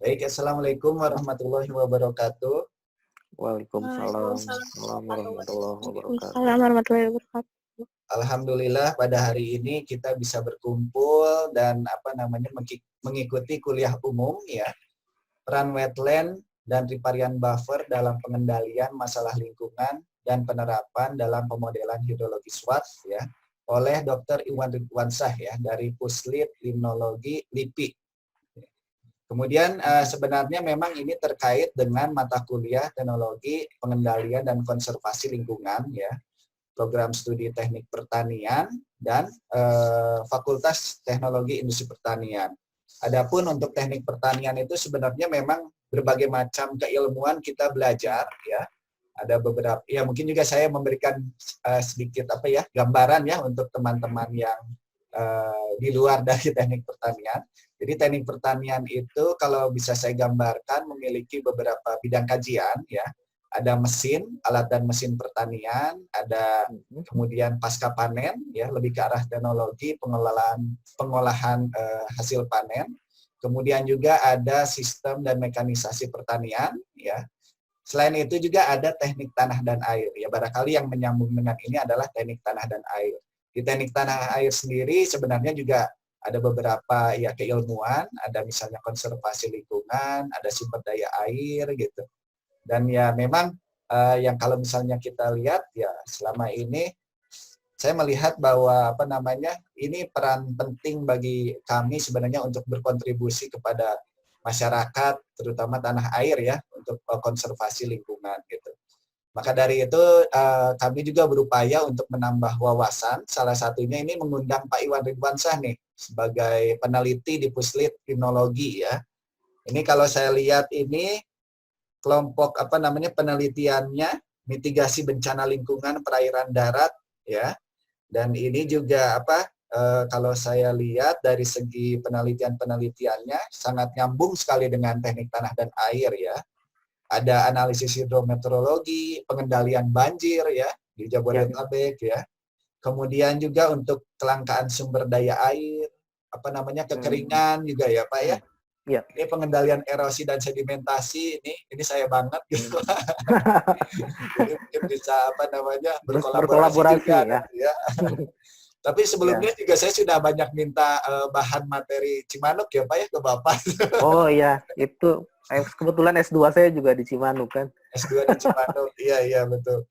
Baik, Assalamualaikum warahmatullahi wabarakatuh. Waalaikumsalam Waalaikumsalam warahmatullahi wabarakatuh. Waalaikumsalam warahmatullahi wabarakatuh. Alhamdulillah pada hari ini kita bisa berkumpul dan mengikuti kuliah umum ya, peran wetland dan riparian buffer dalam pengendalian masalah lingkungan dan penerapan dalam pemodelan hidrologi SWOT ya, oleh Dr. Iwan Ridwansyah ya dari Puslit Limnologi LIPI. Kemudian sebenarnya memang ini terkait dengan mata kuliah teknologi pengendalian dan konservasi lingkungan ya, program studi teknik pertanian dan Fakultas Teknologi Industri Pertanian. Adapun untuk teknik pertanian itu sebenarnya memang berbagai macam keilmuan kita belajar ya. Ada beberapa ya, mungkin juga saya memberikan sedikit gambaran ya untuk teman-teman yang di luar dari teknik pertanian. Jadi teknik pertanian itu kalau bisa saya gambarkan memiliki beberapa bidang kajian ya. Ada mesin, alat dan mesin pertanian, ada kemudian pasca panen ya, lebih ke arah teknologi pengolahan hasil panen. Kemudian juga ada sistem dan mekanisasi pertanian ya. Selain itu juga ada teknik tanah dan air ya. Barangkali yang menyambung dengan ini adalah teknik tanah dan air. Di teknik tanah air sendiri sebenarnya juga ada beberapa ya keilmuan, ada misalnya konservasi lingkungan, ada sumber daya air gitu. Dan ya memang yang kalau misalnya kita lihat ya selama ini saya melihat bahwa ini peran penting bagi kami sebenarnya untuk berkontribusi kepada masyarakat terutama tanah air ya untuk konservasi lingkungan gitu. Maka dari itu kami juga berupaya untuk menambah wawasan. Salah satunya ini mengundang Pak Iwan Ridwansyah nih sebagai peneliti di Puslit Limnologi ya. Ini kalau saya lihat ini kelompok penelitiannya mitigasi bencana lingkungan perairan darat ya. Dan ini juga kalau saya lihat dari segi penelitiannya sangat nyambung sekali dengan teknik tanah dan air ya. Ada analisis hidrometeorologi, pengendalian banjir ya di Jabodetabek ya. Kemudian juga untuk kelangkaan sumber daya air, kekeringan juga ya Pak ya. Ya. Ini pengendalian erosi dan sedimentasi ini saya banget gitu. Jadi mungkin bisa berkolaborasi juga ya. Tapi sebelumnya juga saya sudah banyak minta bahan materi Cimanuk ya Pak ya ke Bapak. Oh iya, itu kebetulan S2 saya juga di Cimanuk kan. S2 di Cimanuk, iya betul.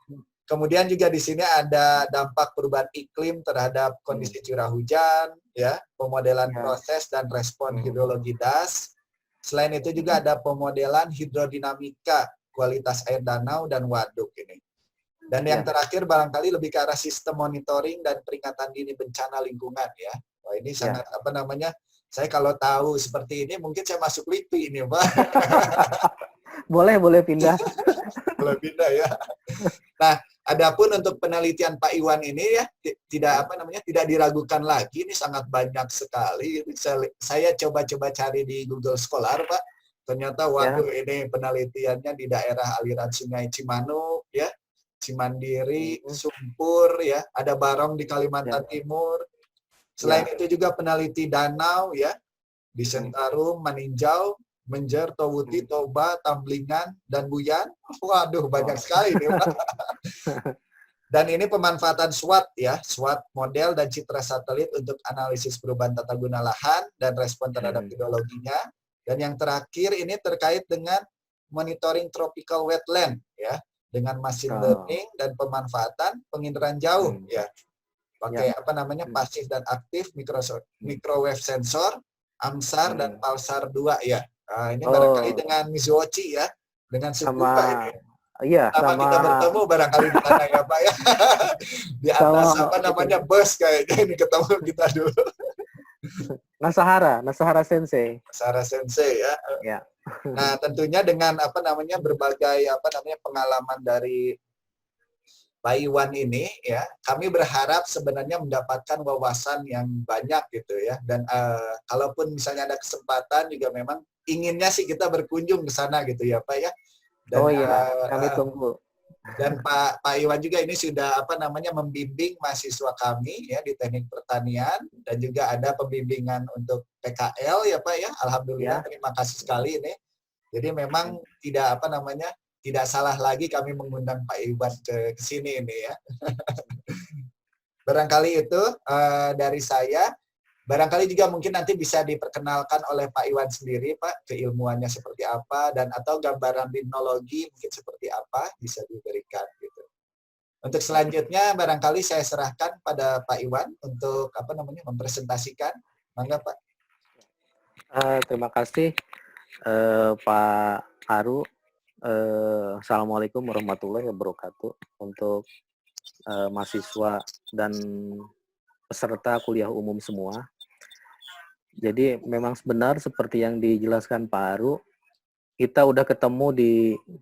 Kemudian juga di sini ada dampak perubahan iklim terhadap kondisi curah hujan, ya, pemodelan proses dan respon hidrologi das. Selain itu juga ada pemodelan hidrodinamika kualitas air danau dan waduk ini. Dan yang terakhir barangkali lebih ke arah sistem monitoring dan peringatan dini bencana lingkungan ya. Wah ini sangat saya kalau tahu seperti ini mungkin saya masuk LIPI ini Pak. Boleh pindah. Boleh pindah ya. Nah, adapun untuk penelitian Pak Iwan ini ya tidak diragukan lagi, ini sangat banyak sekali. Saya coba cari di Google Scholar Pak. Ternyata waduh ini penelitiannya di daerah aliran Sungai Cimanuk ya. Cimandiri, Sumpur ya, ada Barong di Kalimantan Timur. Selain itu juga peneliti danau ya di Sentarum, Maninjau, Menjer, Towuti, Toba, Tamblingan dan Buyan. Waduh banyak sekali nih Pak. Dan ini pemanfaatan SWOT ya, SWOT model dan citra satelit untuk analisis perubahan tata guna lahan dan respon terhadap hidrologinya. Dan yang terakhir ini terkait dengan monitoring tropical wetland ya, dengan machine learning dan pemanfaatan penginderaan jauh ya. Pakai pasif dan aktif microwave sensor, AMSAR dan PALSAR 2 ya. Nah, ini barangkali dengan Mizuochi ya, dengan Tsukuba ini. Iya, sama kita bertemu barangkali di sana ya Pak ya. Di atas bus kayaknya ini ketemu kita dulu. Nasahara Sensei. Nasahara Sensei ya. Ya. Nah, tentunya dengan berbagai pengalaman dari Pak Iwan ini ya, kami berharap sebenarnya mendapatkan wawasan yang banyak gitu ya. Dan kalaupun misalnya ada kesempatan juga memang inginnya sih kita berkunjung ke sana gitu ya Pak ya. Dan, kami tunggu. Dan Pak Iwan juga ini sudah membimbing mahasiswa kami ya di teknik pertanian, dan juga ada pembimbingan untuk PKL ya Pak ya. Alhamdulillah, Ya. terima kasih sekali ini. Jadi memang tidak salah lagi kami mengundang Pak Iwan ke sini ini ya. Barangkali itu dari saya. Barangkali juga mungkin nanti bisa diperkenalkan oleh Pak Iwan sendiri, Pak, keilmuannya seperti apa, dan atau gambaran limnologi mungkin seperti apa bisa diberikan gitu. Untuk selanjutnya barangkali saya serahkan pada Pak Iwan untuk mempresentasikan. Mangga Pak. Terima kasih Pak Aru. Assalamualaikum warahmatullahi wabarakatuh untuk mahasiswa dan peserta kuliah umum semua. Jadi memang benar seperti yang dijelaskan Pak Aru, kita udah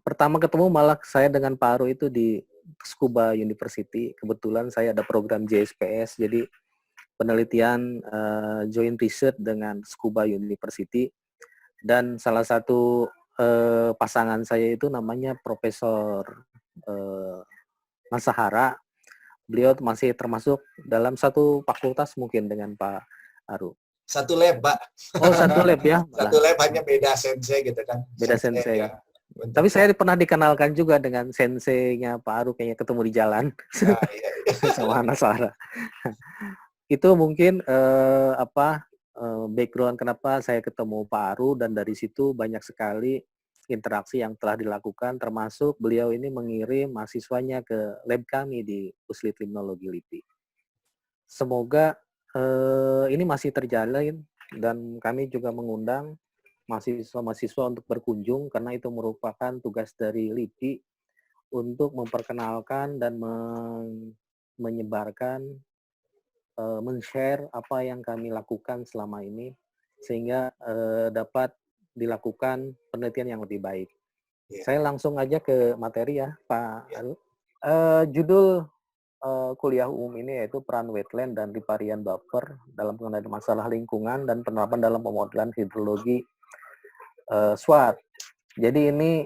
pertama ketemu malah saya dengan Pak Aru itu di Tsukuba University. Kebetulan saya ada program JSPS, jadi penelitian joint research dengan Tsukuba University. Dan salah satu pasangan saya itu namanya Profesor Masahara. Beliau masih termasuk dalam satu fakultas mungkin dengan Pak Aru. Satu lab, Pak. Oh, satu lab ya? Satu lab, hanya beda sensei gitu kan. Beda sensei. Ya. Tapi saya pernah dikenalkan juga dengan senseinya Pak Aru, kayaknya ketemu di jalan. Nah, iya. Sama Ana Sarah. Itu mungkin background kenapa saya ketemu Pak Aru, dan dari situ banyak sekali interaksi yang telah dilakukan, termasuk beliau ini mengirim mahasiswanya ke lab kami di Puslit Limnologi LIPI. Semoga ini masih terjalin, dan kami juga mengundang mahasiswa-mahasiswa untuk berkunjung, karena itu merupakan tugas dari LIPI untuk memperkenalkan dan menyebarkan, men-share apa yang kami lakukan selama ini, sehingga dapat dilakukan penelitian yang lebih baik. Yeah. Saya langsung aja ke materi ya, Pak Aru. Judul kuliah umum ini yaitu peran wetland dan riparian buffer dalam pengendalian masalah lingkungan dan penerapan dalam pemodelan hidrologi SWOT. Jadi ini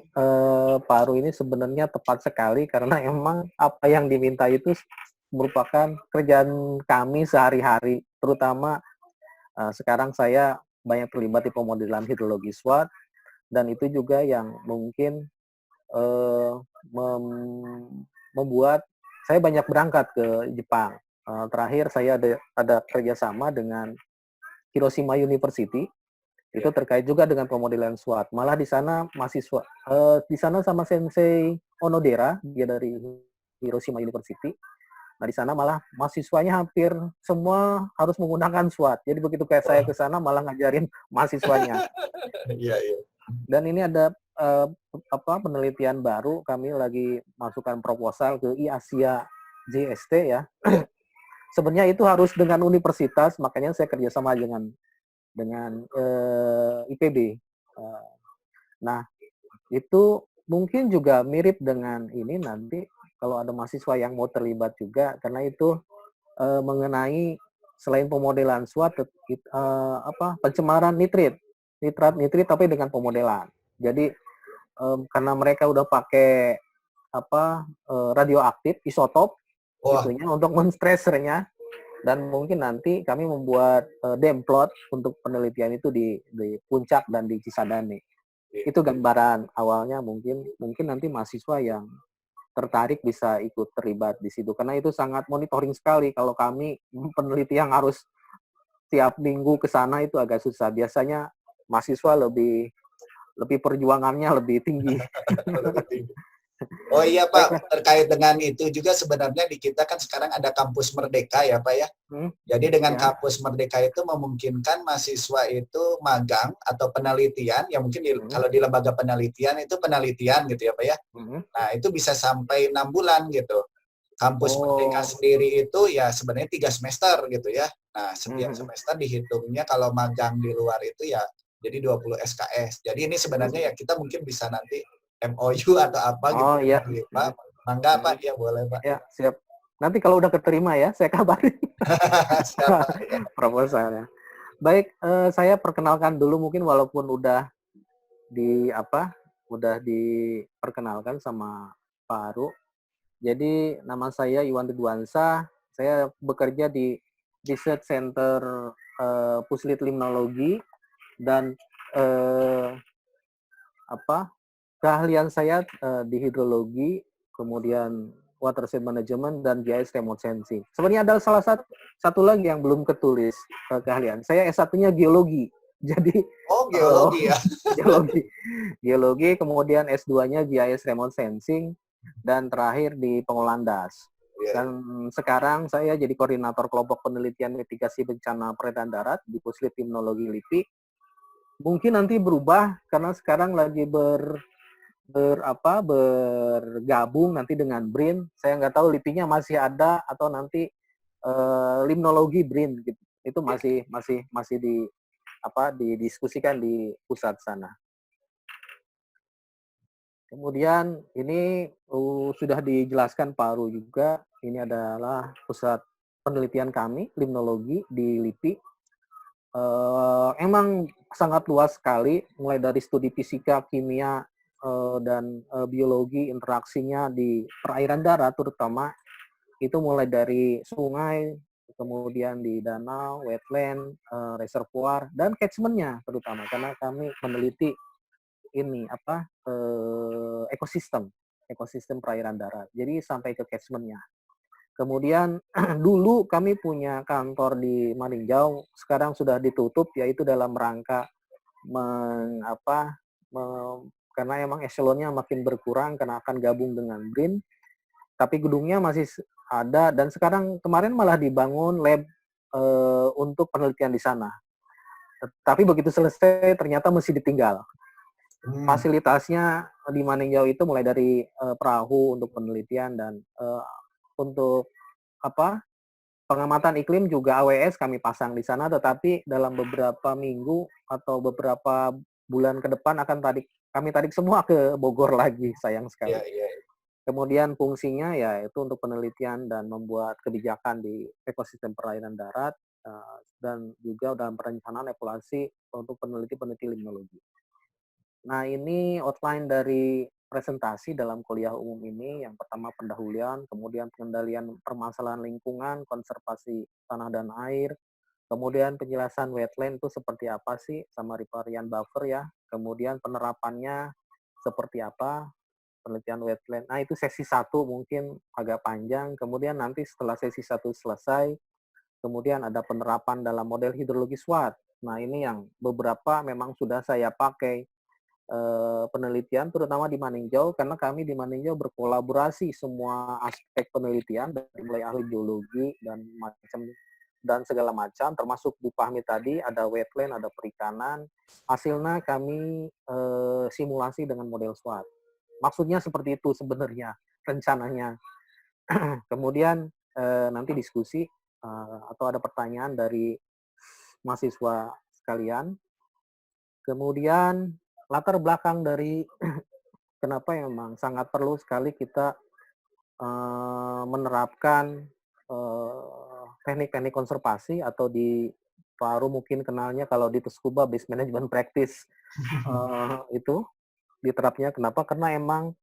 Pak Aru ini sebenarnya tepat sekali, karena emang apa yang diminta itu merupakan kerjaan kami sehari-hari, terutama sekarang saya banyak terlibat di pemodelan hidrologi SWOT, dan itu juga yang mungkin membuat saya banyak berangkat ke Jepang. Terakhir saya ada kerjasama dengan Hiroshima University, itu terkait juga dengan pemodelan SWOT. Malah di sana mahasiswa, di sana sama Sensei Onodera, dia dari Hiroshima University. Nah di sana malah mahasiswanya hampir semua harus menggunakan SWOT. Jadi begitu kayak saya ke sana malah ngajarin mahasiswanya. Iya, iya. Dan ini ada penelitian baru, kami lagi masukkan proposal ke IASIA JST ya. Sebenarnya itu harus dengan universitas, makanya saya kerjasama dengan IPB. Nah, itu mungkin juga mirip dengan ini nanti kalau ada mahasiswa yang mau terlibat juga, karena itu mengenai selain pemodelan SWOT, pencemaran nitrit tapi dengan pemodelan. Jadi karena mereka udah pakai radioaktif isotop itunya untuk menstressernya, dan mungkin nanti kami membuat demplot untuk penelitian itu di Puncak dan di Cisadane. Itu gambaran awalnya, mungkin nanti mahasiswa yang tertarik bisa ikut terlibat di situ, karena itu sangat monitoring sekali. Kalau kami peneliti yang harus tiap minggu ke sana itu agak susah. Biasanya mahasiswa lebih perjuangannya lebih tinggi. Oh iya Pak, terkait dengan itu juga sebenarnya di kita kan sekarang ada kampus Merdeka ya Pak ya. Jadi dengan kampus Merdeka itu memungkinkan mahasiswa itu magang atau penelitian, ya mungkin kalau di lembaga penelitian itu penelitian gitu ya Pak ya. Nah itu bisa sampai 6 bulan gitu. Kampus Merdeka sendiri itu ya sebenarnya 3 semester gitu ya. Nah setiap semester dihitungnya kalau magang di luar itu ya jadi 20 SKS. Jadi ini sebenarnya ya kita mungkin bisa nanti MOU atau apa gitu. Oh iya. Pak, mangga Pak, ya boleh Pak. Ya, siap. Nanti kalau udah keterima ya, saya kabarin. Proposalnya. Baik, saya perkenalkan dulu mungkin, walaupun udah diperkenalkan sama Pak Aru. Jadi nama saya Iwan Ridwansyah, saya bekerja di Research Center Puslit Limnologi dan keahlian saya di hidrologi, kemudian watershed management dan GIS remote sensing. Sebenarnya ada salah satu lagi yang belum ketulis keahlian. Saya S1-nya geologi. Jadi geologi ya. geologi, kemudian S2-nya GIS remote sensing dan terakhir di pengolahan das. Dan sekarang saya jadi koordinator kelompok penelitian mitigasi bencana peredaran darat di Puslit Limnologi LIPI. Mungkin nanti berubah karena sekarang lagi bergabung nanti dengan BRIN. Saya nggak tahu LIPI-nya masih ada atau nanti limnologi BRIN gitu. Itu masih didiskusikan di pusat sana. Kemudian ini sudah dijelaskan Pak Aru juga. Ini adalah pusat penelitian kami limnologi di LIPI. Emang sangat luas sekali, mulai dari studi fisika, kimia, dan biologi interaksinya di perairan darat terutama, itu mulai dari sungai, kemudian di danau, wetland, reservoir, dan catchment-nya terutama, karena kami meneliti ini ekosistem perairan darat. Jadi sampai ke catchment-nya. Kemudian dulu kami punya kantor di Maninjau, sekarang sudah ditutup, yaitu dalam rangka karena emang eselonnya makin berkurang karena akan gabung dengan BRIN, tapi gedungnya masih ada dan sekarang kemarin malah dibangun lab untuk penelitian di sana. Tapi begitu selesai ternyata masih ditinggal. Fasilitasnya di Maninjau itu mulai dari perahu untuk penelitian dan untuk pengamatan iklim juga AWS kami pasang di sana, tetapi dalam beberapa minggu atau beberapa bulan ke depan akan kami tarik semua ke Bogor lagi, sayang sekali. Kemudian fungsinya ya itu untuk penelitian dan membuat kebijakan di ekosistem perairan darat dan juga dalam perencanaan evaluasi untuk peneliti-peneliti limnologi. Nah, ini outline dari presentasi dalam kuliah umum ini. Yang pertama pendahuluan, kemudian pengendalian permasalahan lingkungan, konservasi tanah dan air, kemudian penjelasan wetland itu seperti apa sih, sama riparian buffer ya, kemudian penerapannya seperti apa, penelitian wetland. Nah, itu sesi 1 mungkin agak panjang, kemudian nanti setelah sesi 1 selesai, kemudian ada penerapan dalam model hidrologi SWOT. Nah, ini yang beberapa memang sudah saya pakai penelitian terutama di Maninjau, karena kami di Maninjau berkolaborasi semua aspek penelitian dari mulai ahli geologi dan segala macam, termasuk Bu Fahmi tadi ada wetland, ada perikanan. Hasilnya kami simulasi dengan model SWOT. Maksudnya seperti itu sebenarnya rencananya. Kemudian nanti diskusi atau ada pertanyaan dari mahasiswa sekalian. Kemudian latar belakang dari kenapa memang sangat perlu sekali kita menerapkan teknik-teknik konservasi atau di Paru mungkin kenalnya kalau di Tsuskuba Base Management Practice itu diterapnya. Kenapa? Karena emang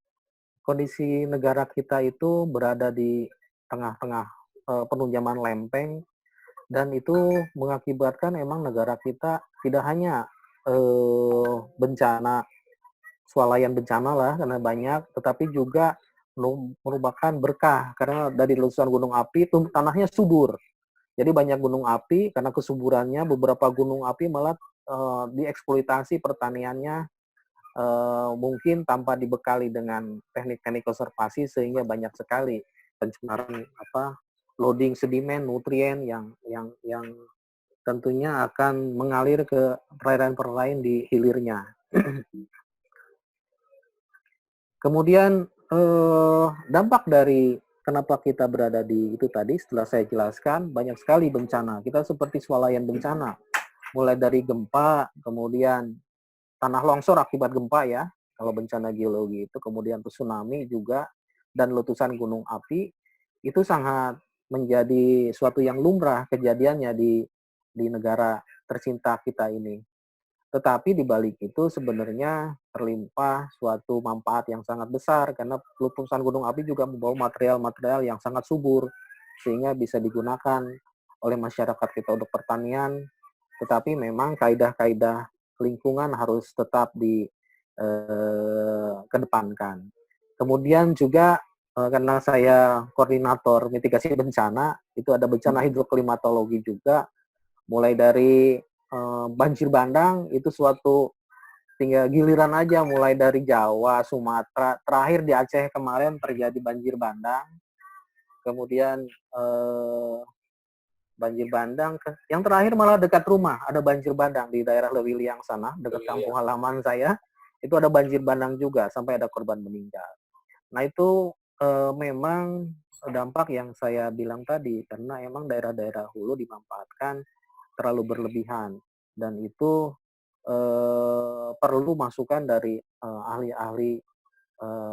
kondisi negara kita itu berada di tengah-tengah penunjaman lempeng dan itu mengakibatkan emang negara kita tidak hanya bencana, swalayan bencana lah karena banyak, tetapi juga merupakan berkah karena dari letusan gunung api itu tanahnya subur. Jadi banyak gunung api karena kesuburannya, beberapa gunung api malah dieksploitasi pertaniannya mungkin tanpa dibekali dengan teknik-teknik konservasi sehingga banyak sekali pencemaran loading sedimen, nutrien yang tentunya akan mengalir ke perairan-perairan di hilirnya. Kemudian dampak dari kenapa kita berada di itu tadi setelah saya jelaskan banyak sekali bencana. Kita seperti swalayan bencana, mulai dari gempa, kemudian tanah longsor akibat gempa ya, kalau bencana geologi itu, kemudian tsunami juga dan letusan gunung api itu sangat menjadi suatu yang lumrah kejadiannya di negara tercinta kita ini. Tetapi di balik itu sebenarnya terlimpah suatu manfaat yang sangat besar karena letusan gunung api juga membawa material-material yang sangat subur sehingga bisa digunakan oleh masyarakat kita untuk pertanian. Tetapi memang kaidah-kaidah lingkungan harus tetap kedepankan. Kemudian juga karena saya koordinator mitigasi bencana, itu ada bencana hidroklimatologi juga, mulai dari banjir bandang itu suatu tinggal giliran aja, mulai dari Jawa, Sumatera, terakhir di Aceh kemarin terjadi banjir bandang, kemudian banjir bandang, yang terakhir malah dekat rumah ada banjir bandang di daerah Lewiliang sana, dekat kampung halaman saya, itu ada banjir bandang juga sampai ada korban meninggal. Nah itu memang dampak yang saya bilang tadi, karena emang daerah-daerah hulu dimanfaatkan terlalu berlebihan, dan itu perlu masukan dari ahli-ahli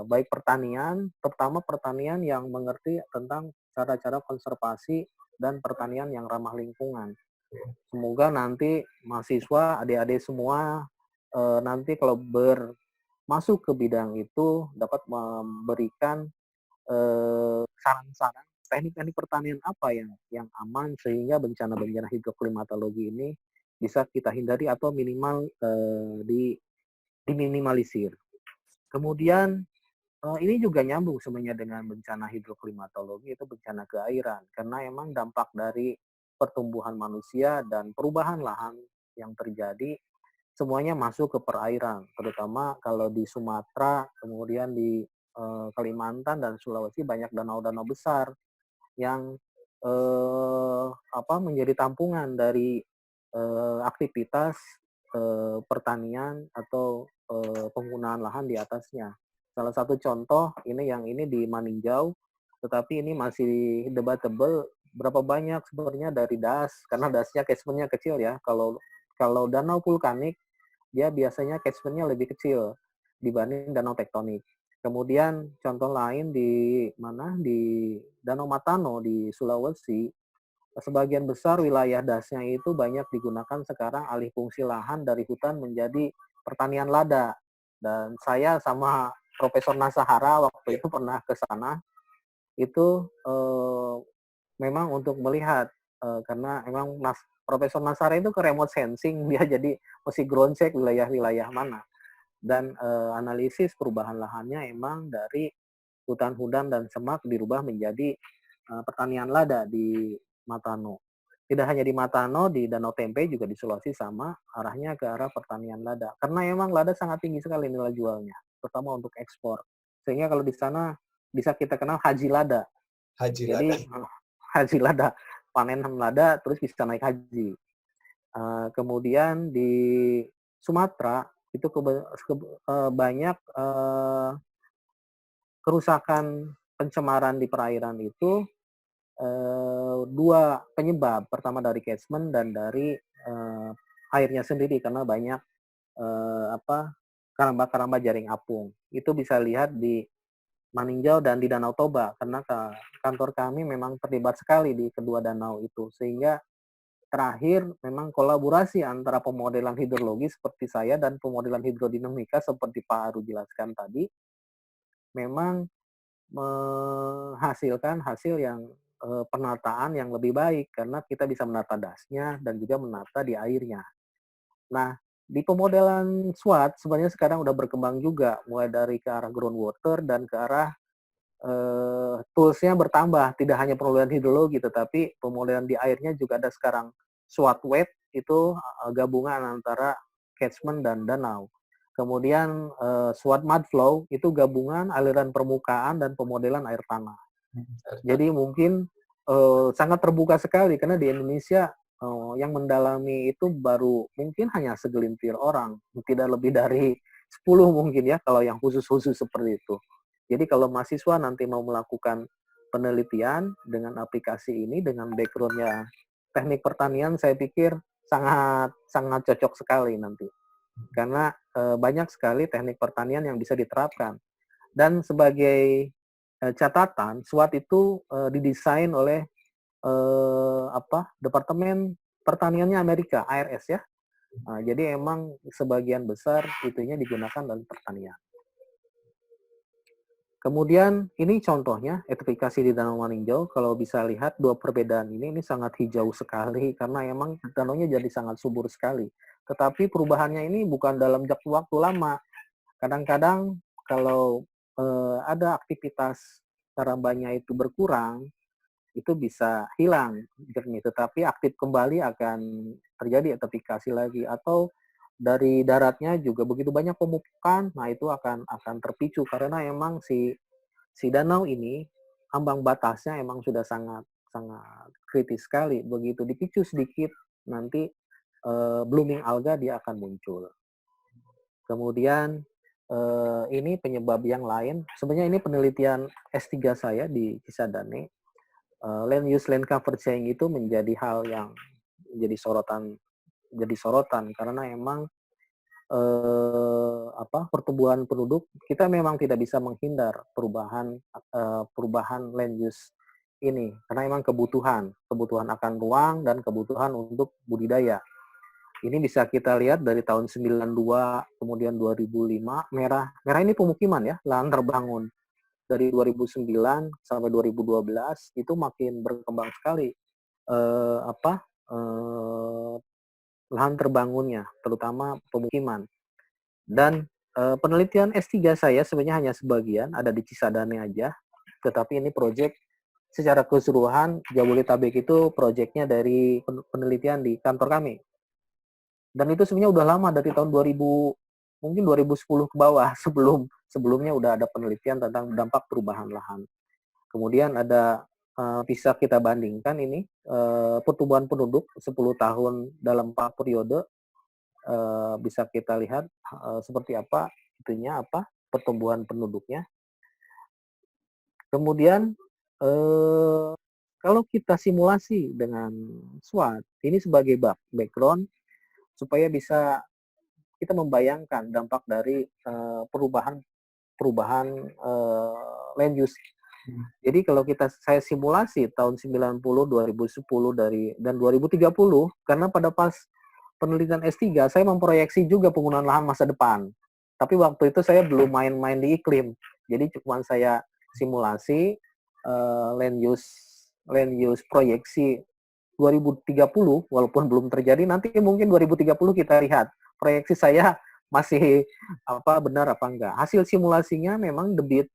baik pertanian, terutama pertanian yang mengerti tentang cara-cara konservasi dan pertanian yang ramah lingkungan. Semoga nanti mahasiswa, adik-adik semua nanti kalau masuk ke bidang itu dapat memberikan saran-saran teknik-teknik pertanian apa yang aman sehingga bencana-bencana hidroklimatologi ini bisa kita hindari atau minimal diminimalisir. Kemudian ini juga nyambung sebenarnya dengan bencana hidroklimatologi, itu bencana keairan karena emang dampak dari pertumbuhan manusia dan perubahan lahan yang terjadi semuanya masuk ke perairan, terutama kalau di Sumatera, kemudian di Kalimantan dan Sulawesi banyak danau-danau besar yang menjadi tampungan dari aktivitas pertanian atau penggunaan lahan di atasnya. Salah satu contoh ini di Maninjau, tetapi ini masih debatable berapa banyak sebenarnya dari das, karena dasnya catchment-nya kecil ya. Kalau danau vulkanik dia biasanya catchment-nya lebih kecil dibanding danau tektonik. Kemudian contoh lain di Danau Matano di Sulawesi, sebagian besar wilayah dasnya itu banyak digunakan sekarang alih fungsi lahan dari hutan menjadi pertanian lada. Dan saya sama Profesor Nasahara waktu itu pernah ke sana, itu memang untuk melihat karena emang Profesor Nasahara itu ke remote sensing, dia jadi mesti ground check wilayah-wilayah mana. Dan analisis perubahan lahannya emang dari hutan-hutan dan semak dirubah menjadi pertanian lada di Matano. Tidak hanya di Matano, di Danau Tempe juga di Sulawesi sama, arahnya ke arah pertanian lada. Karena emang lada sangat tinggi sekali nilai jualnya, terutama untuk ekspor. Sehingga kalau di sana bisa kita kenal haji lada. Jadi haji lada, panen lada terus bisa naik haji. Kemudian di Sumatera itu banyak kerusakan pencemaran di perairan itu dua penyebab. Pertama dari catchment dan dari airnya sendiri karena banyak karamba-karamba jaring apung. Itu bisa lihat di Maninjau dan di Danau Toba karena kantor kami memang terlibat sekali di kedua danau itu, sehingga terakhir memang kolaborasi antara pemodelan hidrologi seperti saya dan pemodelan hidrodinamika seperti Pak Aru jelaskan tadi memang menghasilkan hasil yang penataan yang lebih baik karena kita bisa menata dasnya dan juga menata di airnya. Nah, di pemodelan SWOT sebenarnya sekarang udah berkembang juga mulai dari ke arah groundwater dan ke arah toolsnya bertambah, tidak hanya pemodelan hidrologi tetapi pemodelan di airnya juga ada sekarang. SWOT wet itu gabungan antara catchment dan danau. Kemudian SWOT mud flow itu gabungan aliran permukaan dan pemodelan air tanah. Jadi mungkin sangat terbuka sekali karena di Indonesia yang mendalami itu baru mungkin hanya segelintir orang, tidak lebih dari 10 mungkin ya kalau yang khusus-khusus seperti itu. Jadi kalau mahasiswa nanti mau melakukan penelitian dengan aplikasi ini, dengan background-nya teknik pertanian, saya pikir sangat sangat cocok sekali nanti. Karena banyak sekali teknik pertanian yang bisa diterapkan. Dan sebagai catatan, SWOT itu didesain oleh Departemen Pertaniannya Amerika, ARS ya. Jadi emang sebagian besar itunya digunakan dalam pertanian. Kemudian ini contohnya edifikasi di Danau Maninjau. Kalau bisa lihat dua perbedaan ini sangat hijau sekali karena emang danaunya jadi sangat subur sekali. Tetapi perubahannya ini bukan dalam jangka waktu lama. Kadang-kadang kalau ada aktivitas tambangnya itu berkurang, itu bisa hilang jernih, tetapi aktif kembali akan terjadi edifikasi lagi. Atau dari daratnya juga begitu banyak pemupukan, nah itu akan terpicu karena emang si danau ini ambang batasnya emang sudah sangat sangat kritis sekali. Begitu dipicu sedikit, nanti blooming alga dia akan muncul. Kemudian ini penyebab yang lain. Sebenarnya ini penelitian S3 saya di Cisadane. Land use land cover change itu menjadi hal yang menjadi sorotan karena emang pertumbuhan penduduk, kita memang tidak bisa menghindar perubahan land use ini karena memang kebutuhan akan ruang dan kebutuhan untuk budidaya. Ini bisa kita lihat dari tahun 92 kemudian 2005, merah ini pemukiman ya, lahan terbangun. Dari 2009 sampai 2012 itu makin berkembang sekali eh, apa eh, lahan terbangunnya, terutama pemukiman. Dan penelitian S3 saya sebenarnya hanya sebagian, ada di Cisadane aja. Tetapi ini proyek secara keseluruhan Jabodetabek itu proyeknya dari penelitian di kantor kami. Dan itu sebenarnya udah lama dari tahun 2000, mungkin 2010 ke bawah, sebelumnya udah ada penelitian tentang dampak perubahan lahan. Kemudian ada bisa kita bandingkan ini pertumbuhan penduduk 10 tahun dalam 4 periode, bisa kita lihat seperti apa pertumbuhan penduduknya. Kemudian kalau kita simulasi dengan SWOT, ini sebagai background supaya bisa kita membayangkan dampak dari perubahan land use. Jadi kalau saya simulasi tahun 90, 2010 dan 2030, karena pada pas penelitian S3 saya memproyeksi juga penggunaan lahan masa depan. Tapi waktu itu saya belum main-main di iklim. Jadi cuma saya simulasi land use proyeksi 2030, walaupun belum terjadi, nanti mungkin 2030 kita lihat proyeksi saya masih benar apa enggak. Hasil simulasinya memang debit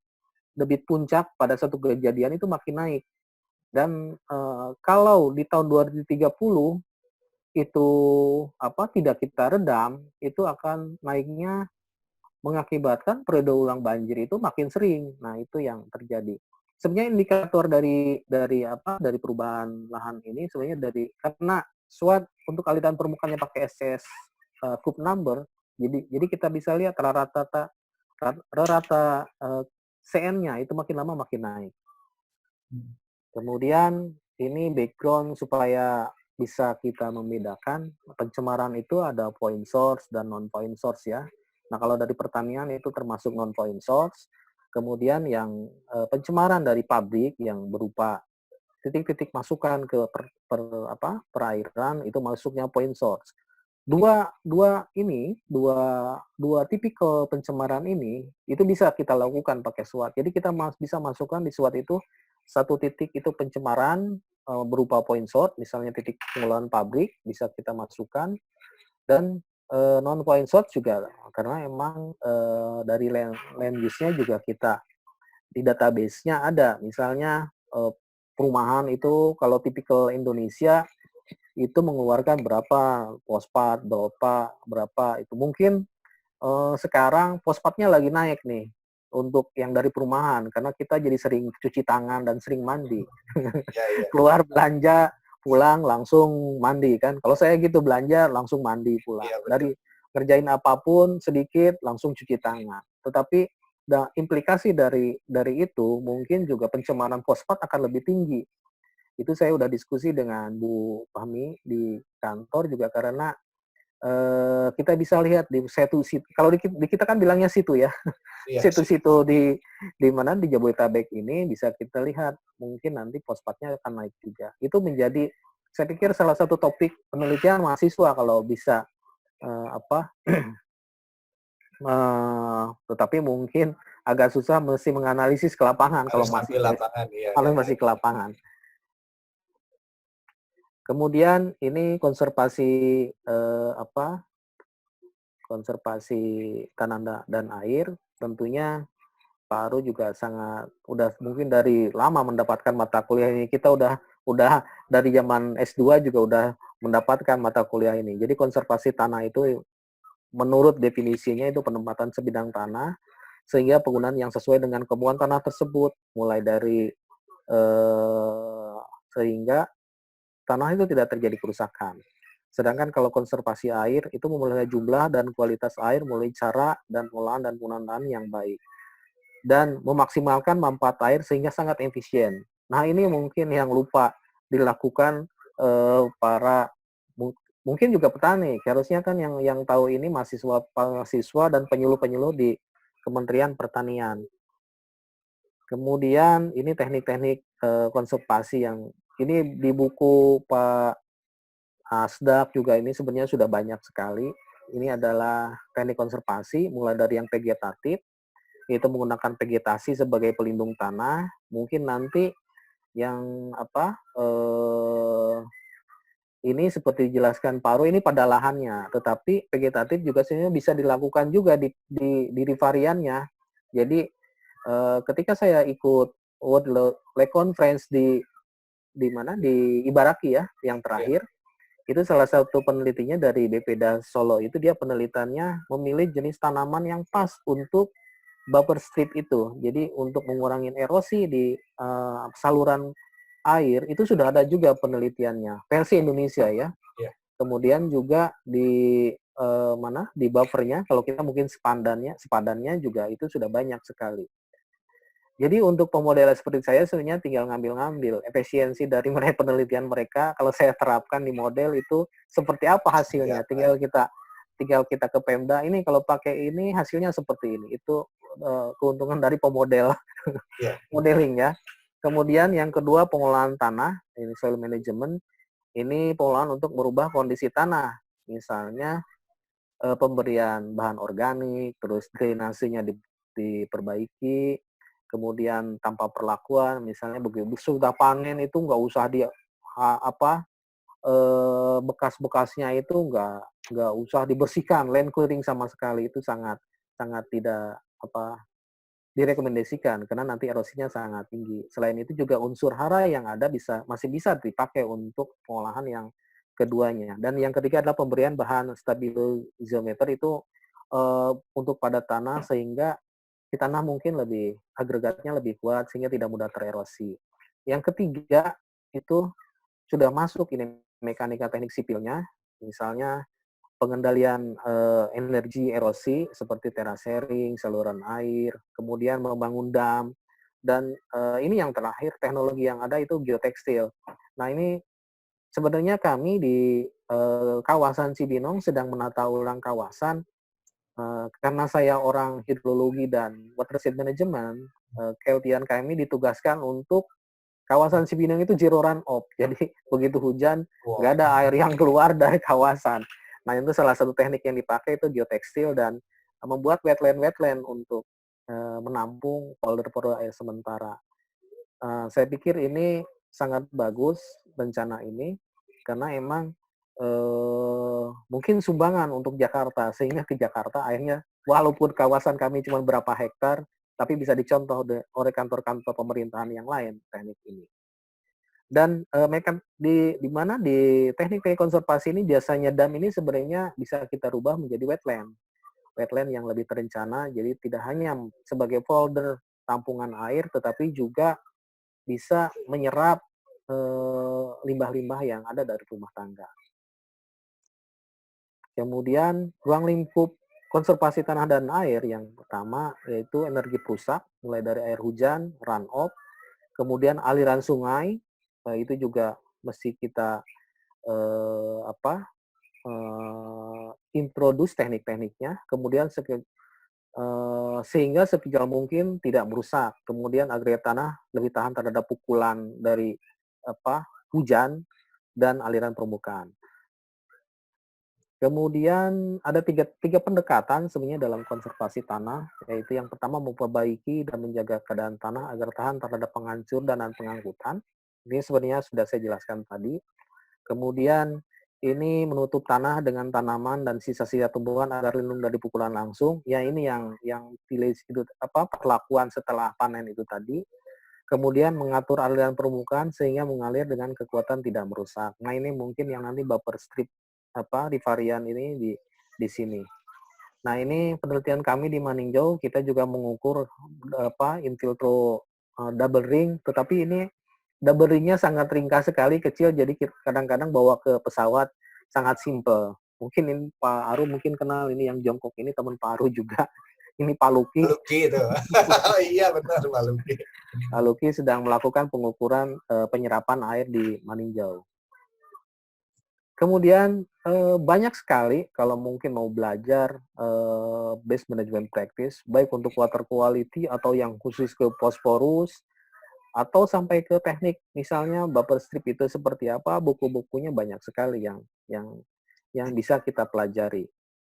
puncak pada satu kejadian itu makin naik. Dan kalau di tahun 2030 itu tidak kita redam, itu akan naiknya mengakibatkan periode ulang banjir itu makin sering. Nah, itu yang terjadi. Sebenarnya indikator dari perubahan lahan ini sebenarnya karena SWOT untuk aliran permukaannya pakai SS cube number, jadi kita bisa lihat rata-rata CN-nya itu makin lama makin naik. Kemudian ini background supaya bisa kita membedakan pencemaran itu ada point source dan non point source ya. Nah, kalau dari pertanian itu termasuk non point source. Kemudian yang pencemaran dari pabrik yang berupa titik-titik masukan ke perairan itu masuknya point source. Dua tipikal pencemaran ini itu bisa kita lakukan pakai SWOT. Jadi kita bisa masukkan di SWOT itu satu titik itu pencemaran berupa point source, misalnya titik pengelolaan pabrik bisa kita masukkan, dan non point source juga karena emang dari land use-nya juga kita di database-nya ada, misalnya perumahan itu kalau tipikal Indonesia itu mengeluarkan berapa fosfat, berapa itu mungkin sekarang fosfatnya lagi naik nih untuk yang dari perumahan karena kita jadi sering cuci tangan dan sering mandi. Keluar belanja pulang langsung mandi kan. Kalau saya gitu belanja langsung mandi pulang. Dari kerjain apapun sedikit langsung cuci tangan. Tetapi implikasi dari itu mungkin juga pencemaran fosfat akan lebih tinggi. Itu saya udah diskusi dengan Bu Fahmi di kantor juga karena kita bisa lihat di situ kalau di kita kan bilangnya situ ya, situ-situ di mana di Jabodetabek ini bisa kita lihat mungkin nanti fosfatnya akan naik juga. Itu menjadi saya pikir salah satu topik penelitian mahasiswa kalau bisa apa tetapi mungkin agak susah mesti menganalisis ke lapangan kalau Harus masih sampai lapangan, iya, kalau ya, ya. masih ke lapangan. Kemudian ini konservasi konservasi tanah dan air, tentunya Pak Aru juga sangat udah mungkin dari lama mendapatkan mata kuliah ini. Kita udah dari zaman S2 juga udah mendapatkan mata kuliah ini. Jadi konservasi tanah itu menurut definisinya itu penempatan sebidang tanah sehingga penggunaan yang sesuai dengan kebutuhan tanah tersebut, mulai dari sehingga tanah itu tidak terjadi kerusakan. Sedangkan kalau konservasi air itu memulai jumlah dan kualitas air melalui cara dan pengolahan dan penggunaan yang baik dan memaksimalkan manfaat air sehingga sangat efisien. Nah, ini mungkin yang lupa dilakukan para mungkin juga petani. Harusnya kan yang tahu ini mahasiswa dan penyuluh-penyuluh di Kementerian Pertanian. Kemudian ini teknik-teknik konservasi yang ini di buku Pak Asdaq juga ini sebenarnya sudah banyak sekali. Ini adalah teknik konservasi mulai dari yang vegetatif, yaitu menggunakan vegetasi sebagai pelindung tanah. Mungkin nanti yang ini seperti dijelaskan Paru ini pada lahannya, tetapi vegetatif juga sebenarnya bisa dilakukan juga di rivariannya. Jadi ketika saya ikut World Lake Conference di mana di Ibaraki ya yang terakhir, itu salah satu penelitinya dari BPDA Solo itu dia penelitiannya memilih jenis tanaman yang pas untuk buffer strip itu. Jadi untuk mengurangi erosi di saluran air itu sudah ada juga penelitiannya versi Indonesia ya. Ya. Kemudian juga di di buffernya kalau kita mungkin sepadannya juga itu sudah banyak sekali. Jadi untuk pemodelan seperti saya sebenarnya tinggal ngambil-ngambil efisiensi dari mereka penelitian mereka kalau saya terapkan di model itu seperti apa hasilnya. Tinggal kita ke Pemda ini kalau pakai ini hasilnya seperti ini. Itu keuntungan dari pemodel modeling ya. Kemudian yang kedua pengolahan tanah, ini soil management. Ini pengolahan untuk merubah kondisi tanah. Misalnya pemberian bahan organik, terus drainasenya diperbaiki, kemudian tanpa perlakuan, misalnya begitu sudah panen itu nggak usah bekas-bekasnya itu nggak usah dibersihkan, land clearing sama sekali itu sangat sangat tidak direkomendasikan karena nanti erosinya sangat tinggi. Selain itu juga unsur hara yang ada masih bisa dipakai untuk pengolahan yang keduanya. Dan yang ketiga adalah pemberian bahan stabilizometer itu untuk pada tanah sehingga di tanah mungkin agregatnya lebih kuat sehingga tidak mudah tererosi. Yang ketiga itu sudah masuk ini mekanika teknik sipilnya, misalnya pengendalian energi erosi seperti terasering, saluran air, kemudian membangun dam, dan ini yang terakhir teknologi yang ada itu geotekstil. Nah ini sebenarnya kami di kawasan Cibinong sedang menata ulang kawasan karena saya orang hidrologi dan watershed management, keahlian kami ditugaskan untuk kawasan Cibinong itu zero run off. Jadi begitu hujan, nggak ada air yang keluar dari kawasan. Nah itu salah satu teknik yang dipakai itu geotekstil dan membuat wetland untuk menampung polder-polder air sementara. Saya pikir ini sangat bagus bencana ini karena emang mungkin sumbangan untuk Jakarta sehingga ke Jakarta akhirnya walaupun kawasan kami cuma berapa hektar tapi bisa dicontoh oleh kantor-kantor pemerintahan yang lain teknik ini. Dan di teknik-teknik konservasi ini biasanya dam ini sebenarnya bisa kita rubah menjadi wetland yang lebih terencana. Jadi tidak hanya sebagai folder tampungan air, tetapi juga bisa menyerap limbah-limbah yang ada dari rumah tangga. Kemudian ruang lingkup konservasi tanah dan air yang pertama yaitu energi perusak, mulai dari air hujan, runoff, kemudian aliran sungai, itu juga mesti kita introduce teknik-tekniknya, kemudian sehingga sekecil mungkin tidak merusak. Kemudian agregat tanah lebih tahan terhadap pukulan dari hujan dan aliran permukaan. Kemudian ada tiga pendekatan sebenarnya dalam konservasi tanah, yaitu yang pertama memperbaiki dan menjaga keadaan tanah agar tahan terhadap penghancur dan pengangkutan. Ini sebenarnya sudah saya jelaskan tadi. Kemudian ini menutup tanah dengan tanaman dan sisa-sisa tumbuhan agar lindung dari pukulan langsung. Ya ini yang village itu perlakuan setelah panen itu tadi. Kemudian mengatur aliran permukaan sehingga mengalir dengan kekuatan tidak merusak. Nah ini mungkin yang nanti buffer strip riparian ini di sini. Nah ini penelitian kami di Maninjau, kita juga mengukur infiltro double ring, tetapi ini double ringnya sangat ringkas sekali, kecil, jadi kadang-kadang bawa ke pesawat sangat simple. Mungkin ini Pak Aru mungkin kenal ini yang jongkok ini teman Pak Aru juga. Ini Pak Luki. Pak Luki itu. Iya benar Pak Luki. Pak Luki sedang melakukan pengukuran penyerapan air di Maninjau. Kemudian banyak sekali kalau mungkin mau belajar base management practice, baik untuk water quality atau yang khusus ke phosphorus, atau sampai ke teknik misalnya buffer strip itu seperti apa, buku-bukunya banyak sekali yang bisa kita pelajari.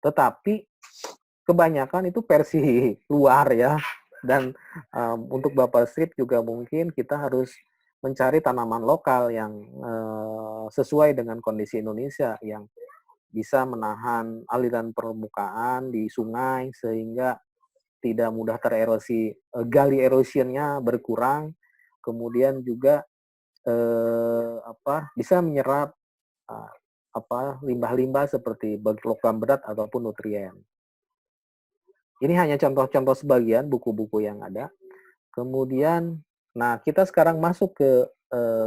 Tetapi kebanyakan itu versi luar ya, dan untuk buffer strip juga mungkin kita harus mencari tanaman lokal yang sesuai dengan kondisi Indonesia yang bisa menahan aliran permukaan di sungai sehingga tidak mudah tererosi, gully erosionnya berkurang, kemudian juga bisa menyerap limbah-limbah seperti logam berat ataupun nutrien. Ini hanya contoh-contoh sebagian buku-buku yang ada. Kemudian, nah kita sekarang masuk ke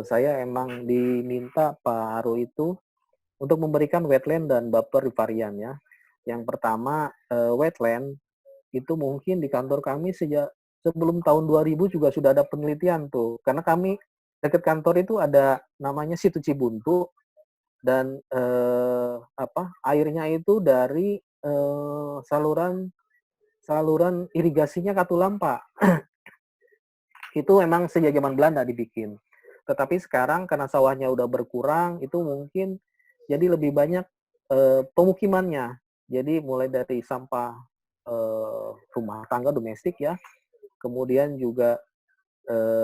saya emang diminta Pak Haru itu untuk memberikan wetland dan buffer riparian ya. Yang pertama wetland itu mungkin di kantor kami sejak sebelum tahun 2000 juga sudah ada penelitian tuh. Karena kami dekat kantor itu ada namanya Situ Cibuntu dan airnya itu dari saluran irigasinya Katulampa. Itu memang sejak zaman Belanda dibikin. Tetapi sekarang karena sawahnya udah berkurang, itu mungkin jadi lebih banyak pemukimannya. Jadi mulai dari sampah rumah tangga domestik ya, kemudian juga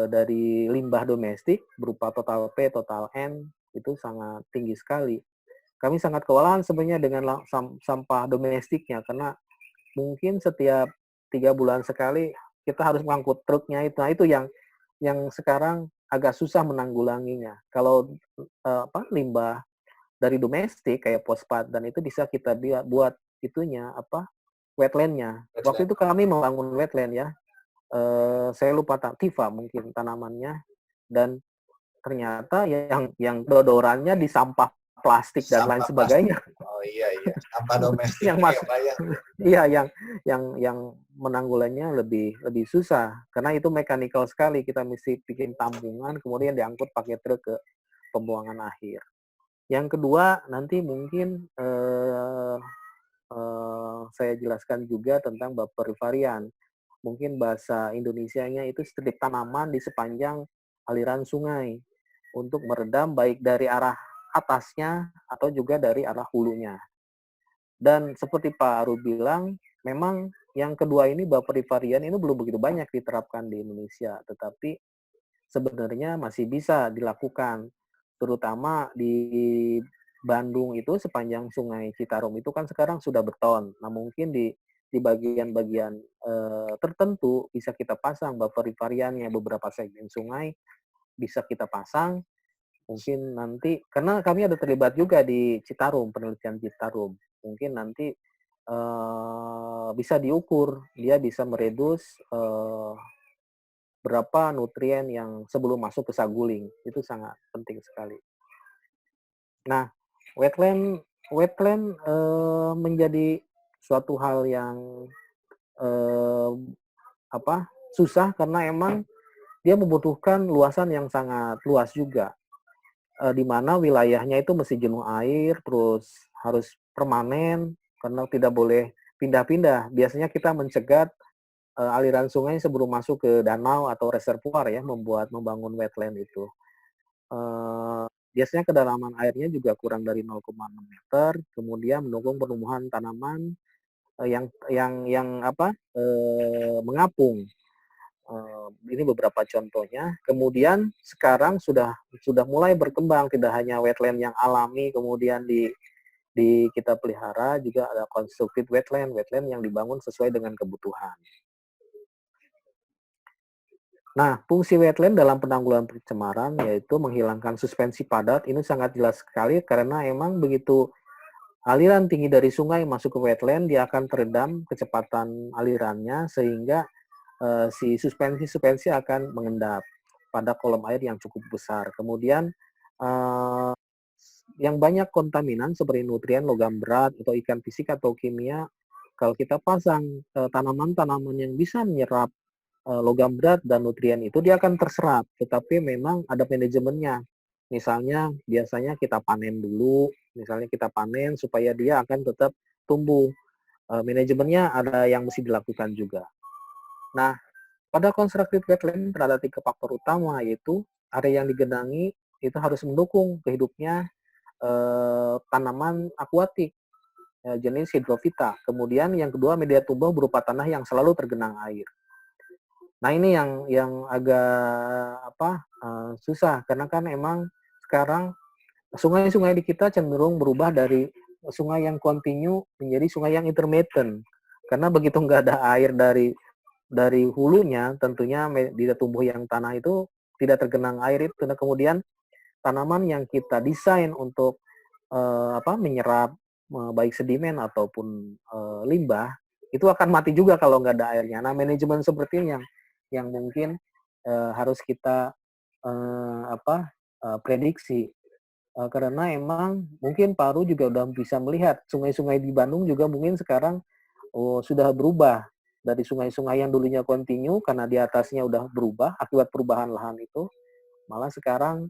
dari limbah domestik berupa total P, total N, itu sangat tinggi sekali. Kami sangat kewalahan sebenarnya dengan sampah domestiknya, karena mungkin setiap 3 bulan sekali kita harus mengangkut truknya itu. Nah, itu yang sekarang agak susah menanggulanginya. Kalau limbah dari domestik kayak fosfat dan itu bisa kita buat itunya wetlandnya. Waktu itu kami membangun wetland ya. Saya lupa Tifa mungkin tanamannya, dan ternyata yang dodorannya di sampah plastik dan lain sebagainya. Oh iya, sampah domestik yang masuk, iya yang menanggulannya lebih susah karena itu mekanikal sekali, kita mesti bikin tampungan kemudian diangkut pakai truk ke pembuangan akhir. Yang kedua nanti mungkin saya jelaskan juga tentang buffer riparian. Mungkin bahasa Indonesianya itu strip tanaman di sepanjang aliran sungai untuk meredam baik dari arah atasnya atau juga dari arah hulunya. Dan seperti Pak Aru bilang, memang yang kedua ini buffer riparian ini belum begitu banyak diterapkan di Indonesia, tetapi sebenarnya masih bisa dilakukan, terutama di Bandung itu sepanjang Sungai Citarum itu kan sekarang sudah beton. Nah mungkin di bagian-bagian tertentu bisa kita pasang buffer ripariannya, beberapa segmen sungai bisa kita pasang. Mungkin nanti, karena kami ada terlibat juga di Citarum, penelitian Citarum. Mungkin nanti bisa diukur, dia bisa meredus berapa nutrien yang sebelum masuk ke saguling. Itu sangat penting sekali. Nah, wetland menjadi suatu hal yang susah karena emang dia membutuhkan luasan yang sangat luas juga. Di mana wilayahnya itu mesti jenuh air, terus harus permanen karena tidak boleh pindah-pindah. Biasanya kita mencegat aliran sungai sebelum masuk ke danau atau reservoir ya, membangun wetland itu. biasanya kedalaman airnya juga kurang dari 0,6 meter, kemudian mendukung pertumbuhan tanaman mengapung. Ini beberapa contohnya. Kemudian sekarang sudah mulai berkembang, tidak hanya wetland yang alami kemudian di kita pelihara, juga ada constructed wetland, wetland yang dibangun sesuai dengan kebutuhan. Nah, fungsi wetland dalam penanggulangan pencemaran yaitu menghilangkan suspensi padat. Ini sangat jelas sekali karena emang begitu aliran tinggi dari sungai masuk ke wetland, dia akan teredam kecepatan alirannya sehingga si suspensi akan mengendap pada kolom air yang cukup besar. Kemudian yang banyak kontaminan seperti nutrien, logam berat, atau ikan fisik atau kimia, kalau kita pasang tanaman-tanaman yang bisa menyerap logam berat dan nutrien itu, dia akan terserap. Tetapi memang ada manajemennya. Misalnya biasanya kita panen dulu, misalnya kita panen supaya dia akan tetap tumbuh. Manajemennya ada yang mesti dilakukan juga. Nah, pada constructed wetland ada 3 faktor utama, yaitu area yang digenangi itu harus mendukung kehidupnya tanaman akuatik jenis hidrofita. Kemudian yang kedua, media tumbuh berupa tanah yang selalu tergenang air. Nah, ini yang agak susah karena kan emang sekarang sungai-sungai di kita cenderung berubah dari sungai yang kontinu menjadi sungai yang intermittent. Karena begitu nggak ada air dari hulunya, tentunya media tumbuh yang tanah itu tidak tergenang air itu. Nah, kemudian tanaman yang kita desain untuk menyerap baik sedimen ataupun limbah itu akan mati juga kalau nggak ada airnya. Nah, manajemen seperti ini yang mungkin harus kita prediksi. Karena emang mungkin Paru juga udah bisa melihat sungai-sungai di Bandung juga mungkin sekarang sudah berubah dari sungai-sungai yang dulunya kontinu karena di atasnya udah berubah akibat perubahan lahan itu, malah sekarang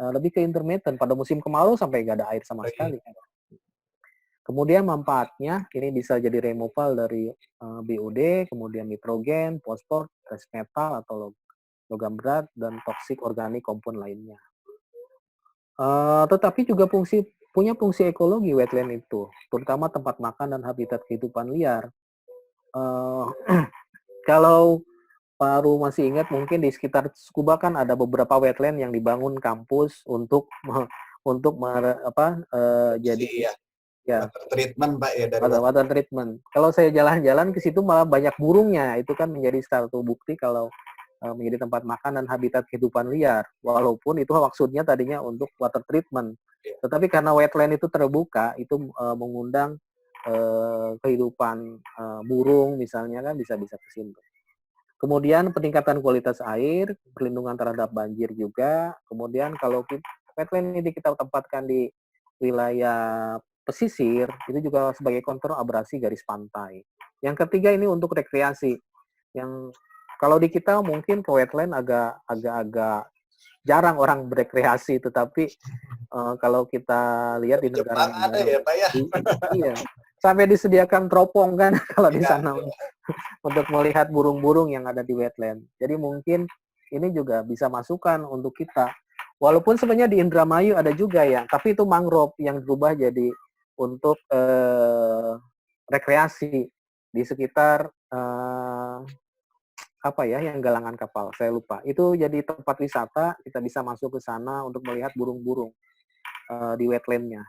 lebih ke intermittent, pada musim kemarau sampai nggak ada air sama sekali. Kemudian manfaatnya ini bisa jadi removal dari BOD, kemudian nitrogen, fosfor, trace metal atau logam berat, dan toksik organik kompon lainnya. Tetapi juga punya fungsi ekologi wetland itu, terutama tempat makan dan habitat kehidupan liar. Kalau Paru masih ingat, mungkin di sekitar Tsukuba kan ada beberapa wetland yang dibangun kampus untuk jadi ya water treatment, Pak, ya, dari water treatment. Kalau saya jalan-jalan ke situ malah banyak burungnya. Itu kan menjadi satu bukti kalau menjadi tempat makan dan habitat kehidupan liar. Walaupun itu maksudnya tadinya untuk water treatment. Tetapi karena wetland itu terbuka, itu mengundang kehidupan burung misalnya kan bisa ke sini. Kemudian peningkatan kualitas air, perlindungan terhadap banjir juga. Kemudian kalau wetland ini kita tempatkan di wilayah pesisir, itu juga sebagai kontrol abrasi garis pantai. Yang ketiga ini untuk rekreasi. Yang kalau di kita mungkin ke wetland agak jarang orang berekreasi, tetapi kalau kita lihat di negara-negara ya, Pak, ya. Iya, sampai disediakan teropong kan kalau di sana untuk melihat burung-burung yang ada di wetland. Jadi mungkin ini juga bisa masukan untuk kita. Walaupun sebenarnya di Indramayu ada juga ya, tapi itu mangrove yang berubah jadi untuk rekreasi di sekitar yang galangan kapal, saya lupa. Itu jadi tempat wisata, kita bisa masuk ke sana untuk melihat burung-burung di wetlandnya.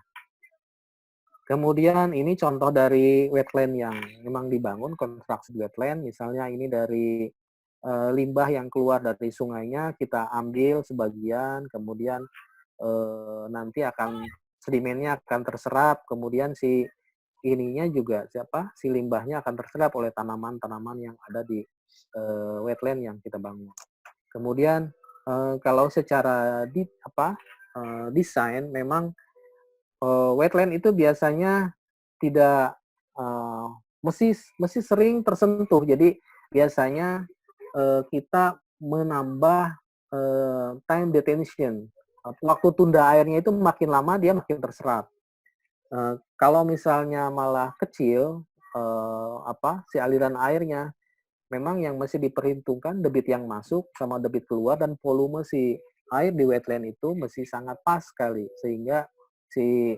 Kemudian ini contoh dari wetland yang memang dibangun, konstruksi wetland. Misalnya ini dari limbah yang keluar dari sungainya, kita ambil sebagian, kemudian nanti sedimennya akan terserap, kemudian si limbahnya akan terserap oleh tanaman-tanaman yang ada di wetland yang kita bangun. Kemudian kalau secara desain memang wetland itu biasanya tidak mesti sering tersentuh. Jadi biasanya kita menambah time detention. Waktu tunda airnya itu makin lama dia makin terserap. Kalau misalnya malah kecil si aliran airnya, memang yang masih diperhitungkan debit yang masuk sama debit keluar dan volume si air di wetland itu mesti sangat pas sekali sehingga si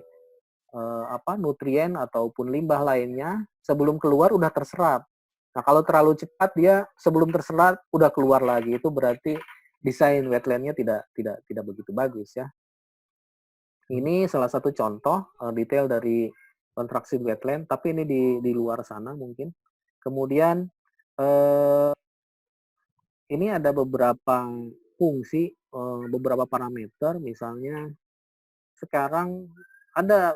nutrien ataupun limbah lainnya sebelum keluar udah terserap. Nah, kalau terlalu cepat dia sebelum terserap udah keluar lagi, itu berarti desain wetlandnya tidak begitu bagus ya. Ini salah satu contoh detail dari konstruksi wetland, tapi ini di luar sana mungkin. Kemudian ini ada beberapa fungsi, beberapa parameter, misalnya sekarang ada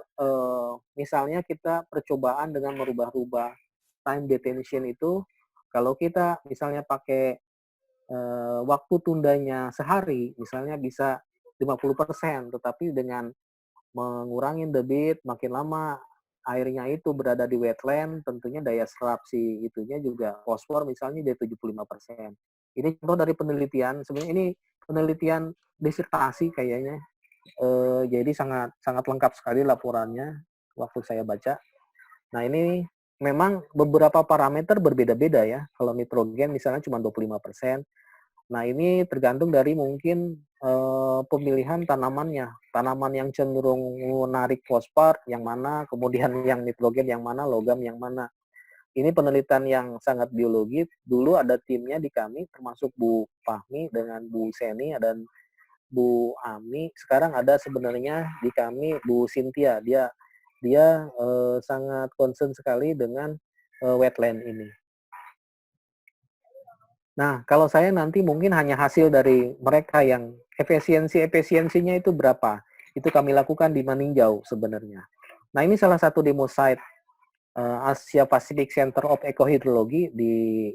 misalnya kita percobaan dengan merubah-rubah time detention itu, kalau kita misalnya pakai waktu tundanya sehari, misalnya bisa 50%, tetapi dengan mengurangi debit, makin lama airnya itu berada di wetland, tentunya daya serap si itunya juga fosfor misalnya dari 75%. Ini contoh dari penelitian, sebenarnya ini penelitian disertasi kayaknya. Jadi sangat sangat lengkap sekali laporannya waktu saya baca. Nah, ini memang beberapa parameter berbeda-beda ya. Kalau nitrogen misalnya cuma 25%. Nah, ini tergantung dari mungkin pemilihan tanamannya. Tanaman yang cenderung menarik fosfor yang mana, kemudian yang nitrogen yang mana, logam yang mana. Ini penelitian yang sangat biologis. Dulu ada timnya di kami, termasuk Bu Fahmi dengan Bu Seni dan Bu Ami. Sekarang ada sebenarnya di kami Bu Cynthia. Dia dia sangat concern sekali dengan wetland ini. Nah, kalau saya nanti mungkin hanya hasil dari mereka yang efisiensinya itu berapa. Itu kami lakukan di Maninjau sebenarnya. Nah, ini salah satu demo site Asia Pacific Center of Ecohydrology di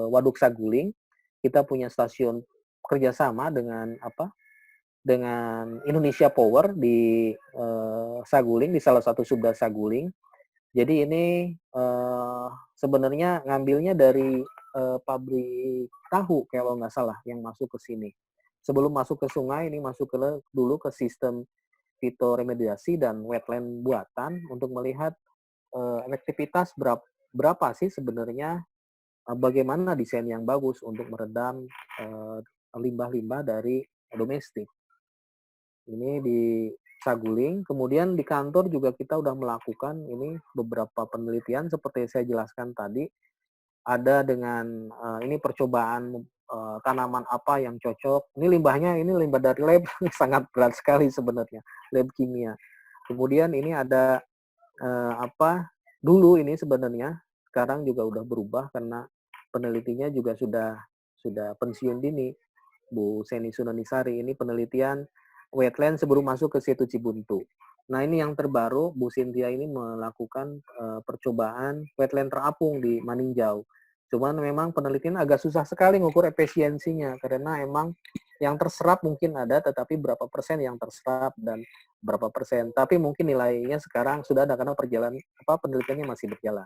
Waduk Saguling. Kita punya stasiun kerjasama dengan dengan Indonesia Power di Saguling, di salah satu subda Saguling. Jadi ini sebenarnya ngambilnya dari pabrik tahu kalau nggak salah yang masuk ke sini. Sebelum masuk ke sungai, ini masuk dulu ke sistem fitoremediasi dan wetland buatan untuk melihat efektivitas berapa sih sebenarnya, bagaimana desain yang bagus untuk meredam limbah-limbah dari domestik. Ini di Saguling, kemudian di kantor juga kita udah melakukan ini beberapa penelitian seperti saya jelaskan tadi. Ada dengan ini percobaan tanaman apa yang cocok. Ini limbahnya, ini limbah dari lab sangat berat sekali sebenarnya, lab kimia. Kemudian ini ada dulu ini sebenarnya sekarang juga udah berubah karena penelitinya juga sudah pensiun dini. Bu Seni Sunanisari ini penelitian wetland sebelum masuk ke situ Cibuntu. Nah, ini yang terbaru, Bu Cynthia ini melakukan percobaan wetland terapung di Maninjau. Cuman memang penelitian agak susah sekali mengukur efisiensinya karena emang yang terserap mungkin ada, tetapi berapa persen yang terserap dan berapa persen. Tapi mungkin nilainya sekarang sudah ada karena penelitiannya masih berjalan.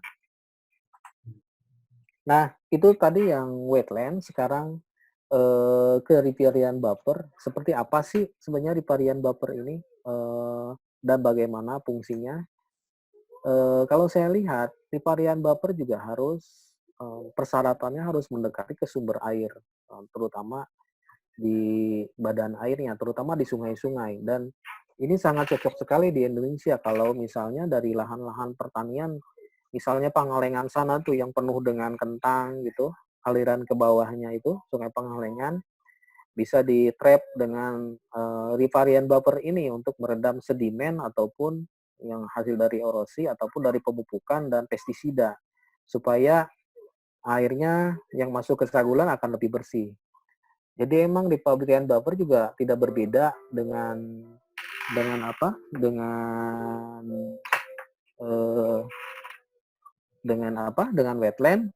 Nah, itu tadi yang wetland. Sekarang ke riparian buffer. Seperti apa sih sebenarnya riparian buffer ini dan bagaimana fungsinya? Kalau saya lihat, riparian buffer juga harus persyaratannya harus mendekati ke sumber air, terutama di badan airnya, terutama di sungai-sungai. Dan ini sangat cocok sekali di Indonesia kalau misalnya dari lahan-lahan pertanian, misalnya Pangalengan sana tuh yang penuh dengan kentang gitu, aliran ke bawahnya itu Sungai Pangalengan bisa di-trap dengan riparian buffer ini untuk meredam sedimen ataupun yang hasil dari erosi ataupun dari pemupukan dan pestisida supaya airnya yang masuk ke sagulan akan lebih bersih. Jadi emang di riparian buffer juga tidak berbeda dengan eh, dengan wetland.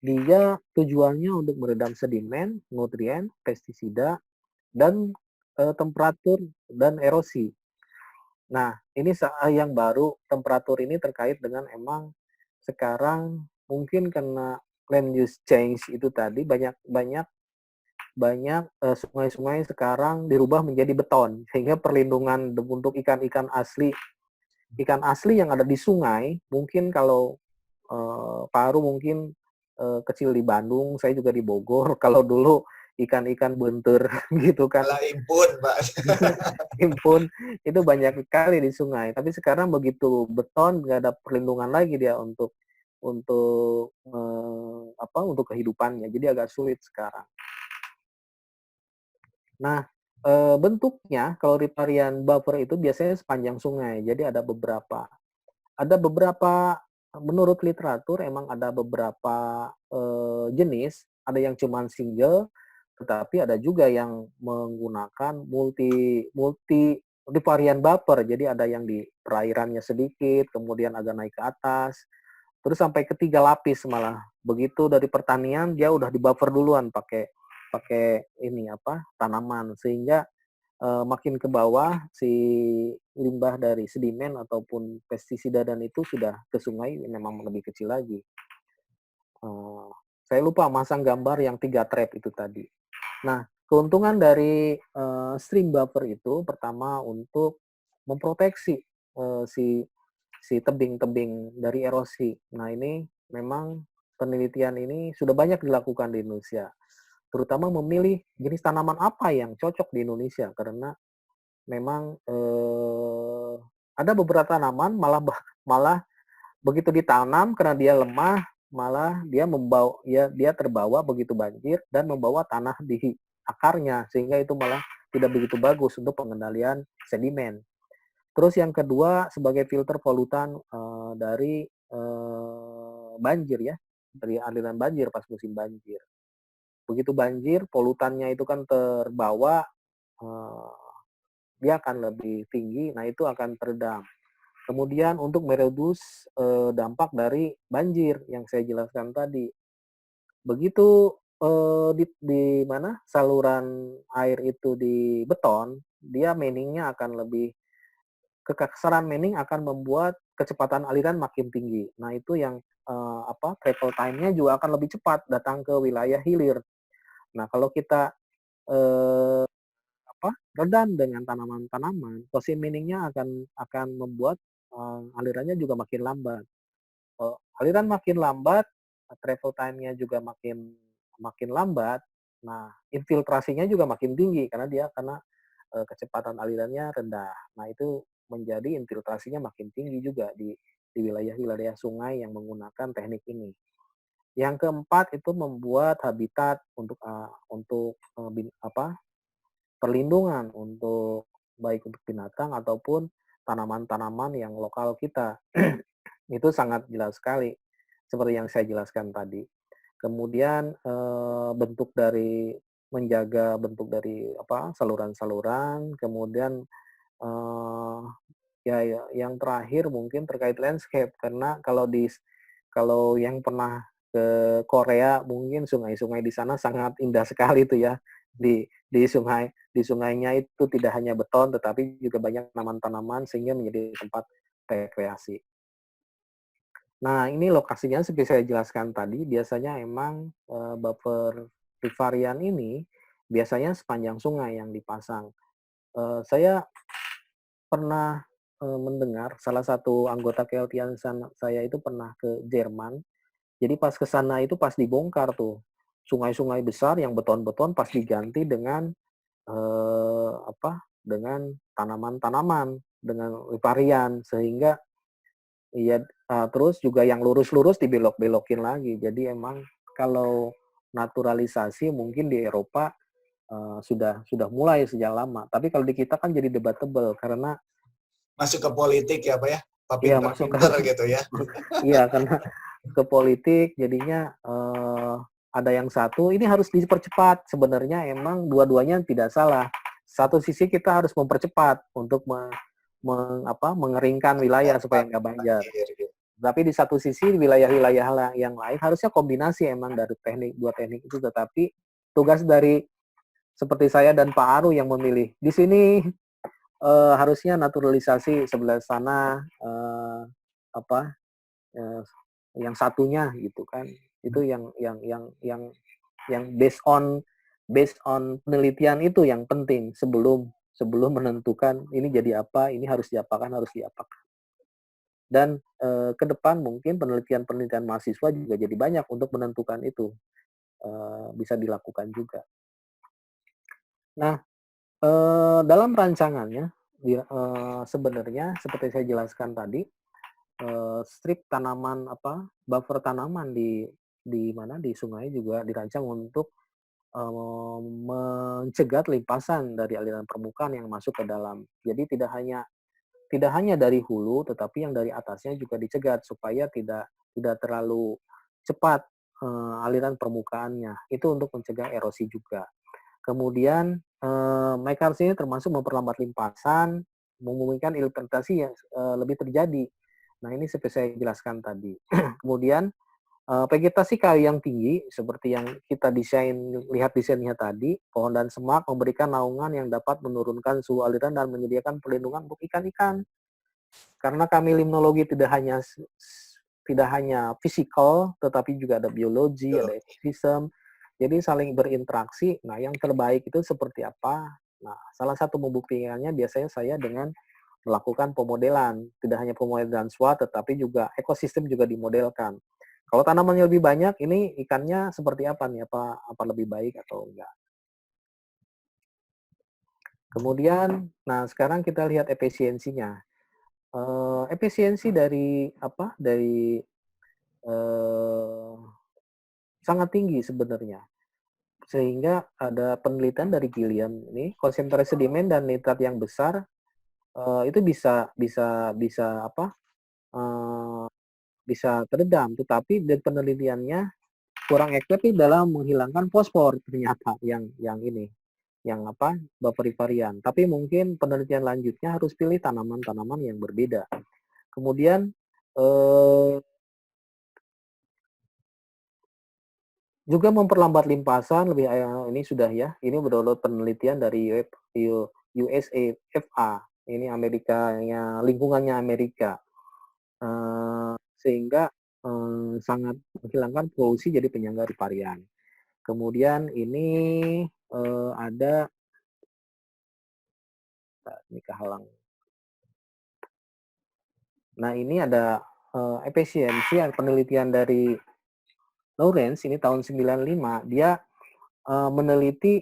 Dia tujuannya untuk meredam sedimen, nutrien, pestisida, dan temperatur dan erosi. Nah, ini yang baru temperatur ini terkait dengan emang sekarang mungkin karena land use change itu tadi banyak sungai-sungai sekarang dirubah menjadi beton sehingga perlindungan untuk ikan asli yang ada di sungai mungkin kalau Paru mungkin kecil di Bandung, saya juga di Bogor. Kalau dulu ikan-ikan buntur gitu kan. Malah impun, Pak. Impun itu banyak sekali di sungai. Tapi sekarang begitu beton nggak ada perlindungan lagi dia untuk kehidupannya. Jadi agak sulit sekarang. Nah, bentuknya kalau riparian buffer itu biasanya sepanjang sungai. Jadi ada beberapa menurut literatur emang ada beberapa jenis, ada yang cuma single, tetapi ada juga yang menggunakan multi multi riparian buffer. Jadi ada yang di perairannya sedikit, kemudian agak naik ke atas, terus sampai ke 3 lapis malah. Begitu dari pertanian dia udah di buffer duluan pakai pakai tanaman, sehingga makin ke bawah si limbah dari sedimen ataupun pestisida dan itu sudah ke sungai memang lebih kecil lagi. Eee, saya lupa masang gambar yang 3 trap itu tadi. Nah, keuntungan dari, stream buffer itu pertama untuk memproteksi, si si tebing-tebing dari erosi. Nah, ini memang penelitian ini sudah banyak dilakukan di Indonesia, terutama memilih jenis tanaman apa yang cocok di Indonesia karena memang, ada beberapa tanaman malah begitu ditanam karena dia lemah, malah dia terbawa begitu banjir dan membawa tanah di akarnya, sehingga itu malah tidak begitu bagus untuk pengendalian sedimen. Terus yang kedua sebagai filter polutan, dari, banjir ya, dari aliran banjir pas musim banjir. Begitu banjir, polutannya itu kan terbawa, eee, dia akan lebih tinggi, nah itu akan teredam. Kemudian untuk meredus, dampak dari banjir yang saya jelaskan tadi. Begitu, saluran air itu di beton, dia manning-nya akan lebih kekasaran manning akan membuat kecepatan aliran makin tinggi. Nah itu yang, travel time-nya juga akan lebih cepat datang ke wilayah hilir. Nah kalau kita, eee, redam dengan tanaman-tanaman, posisi manning-nya akan membuat, alirannya juga makin lambat. Aliran makin lambat, travel time-nya juga makin makin lambat, nah infiltrasinya juga makin tinggi karena kecepatan alirannya rendah. Nah itu menjadi infiltrasinya makin tinggi juga di wilayah-wilayah sungai yang menggunakan teknik ini. Yang keempat itu membuat habitat untuk perlindungan baik untuk binatang ataupun tanaman-tanaman yang lokal kita. Itu sangat jelas sekali, seperti yang saya jelaskan tadi. Kemudian, bentuk dari saluran-saluran, kemudian, eee, yang terakhir mungkin terkait landscape, karena kalau yang pernah ke Korea mungkin sungai-sungai di sana sangat indah sekali tuh ya. Di sungainya itu tidak hanya beton, tetapi juga banyak tanaman-tanaman sehingga menjadi tempat rekreasi. Nah, ini lokasinya seperti saya jelaskan tadi, biasanya emang, buffer riparian ini biasanya sepanjang sungai yang dipasang. Saya pernah, mendengar salah satu anggota keltian saya itu pernah ke Jerman. Jadi pas ke sana itu pas dibongkar tuh, sungai-sungai besar yang beton-beton pas diganti dengan, dengan tanaman-tanaman, dengan riparian sehingga iya, terus juga yang lurus-lurus dibelok-belokin lagi. Jadi emang kalau naturalisasi mungkin di Eropa, sudah mulai sejak lama. Tapi kalau di kita kan jadi debatable karena Masuk ke politik ya, Pak ya? Pak iya masuk ke pinter-pinter gitu ya. iya karena ke politik jadinya, ada yang satu ini harus dipercepat. Sebenarnya emang dua-duanya tidak salah. Satu sisi kita harus mempercepat untuk mengeringkan wilayah supaya nggak banjir. Gitu. Tapi di satu sisi wilayah-wilayah yang lain harusnya kombinasi emang dari dua teknik itu, tetapi tugas dari seperti saya dan Pak Aru yang memilih. Di sini harusnya naturalisasi sebelah sana apa eh, yang satunya gitu kan. Itu yang based on penelitian itu yang penting sebelum sebelum menentukan ini jadi apa, ini harus diapakan, harus diapakan. Dan, ke depan mungkin penelitian-penelitian mahasiswa juga jadi banyak untuk menentukan itu, bisa dilakukan juga. Nah, dalam rancangannya, sebenarnya seperti saya jelaskan tadi, strip tanaman buffer tanaman di mana, di sungai juga dirancang untuk, mencegat limpasan dari aliran permukaan yang masuk ke dalam. Jadi tidak hanya dari hulu, tetapi yang dari atasnya juga dicegat supaya tidak terlalu cepat, aliran permukaannya. Itu untuk mencegah erosi juga. Kemudian, mekanisme ini termasuk memperlambat limpasan, memungkinkan infiltrasi yang, lebih terjadi. Nah, ini seperti saya jelaskan tadi. Kemudian, vegetasi kayu yang tinggi seperti yang kita lihat desainnya tadi, pohon dan semak memberikan naungan yang dapat menurunkan suhu aliran dan menyediakan perlindungan untuk ikan-ikan. Karena kami limnologi tidak hanya fisikal, tetapi juga ada biologi, Betul. ada ekosistem, jadi saling berinteraksi. Nah, yang terbaik itu seperti apa? Nah, salah satu membuktikannya biasanya saya dengan melakukan pemodelan. Tidak hanya pemodelan SWOT, tetapi juga ekosistem juga dimodelkan. Kalau tanamannya lebih banyak, ini ikannya seperti apa nih? Apa lebih baik atau enggak? Kemudian, nah sekarang kita lihat efisiensinya. Efisiensi dari sangat tinggi sebenarnya. Sehingga ada penelitian dari Gilliam ini, konsentrasi sedimen dan nitrat yang besar, itu bisa bisa bisa apa, eee, bisa teredam, tetapi dari penelitiannya kurang efektif dalam menghilangkan fosfor ternyata yang baperivarian. Tapi mungkin penelitian lanjutnya harus pilih tanaman-tanaman yang berbeda. Kemudian, eee juga memperlambat limpasan ini sudah ya, ini menurut penelitian dari USAFA, ini Amerikanya, lingkungannya Amerika. Sehingga, sangat menghilangkan polusi jadi penyangga riparian. Kemudian ini, ada ini kehalang. Nah ini ada, efisiensi penelitian dari Lawrence ini tahun 95, dia meneliti,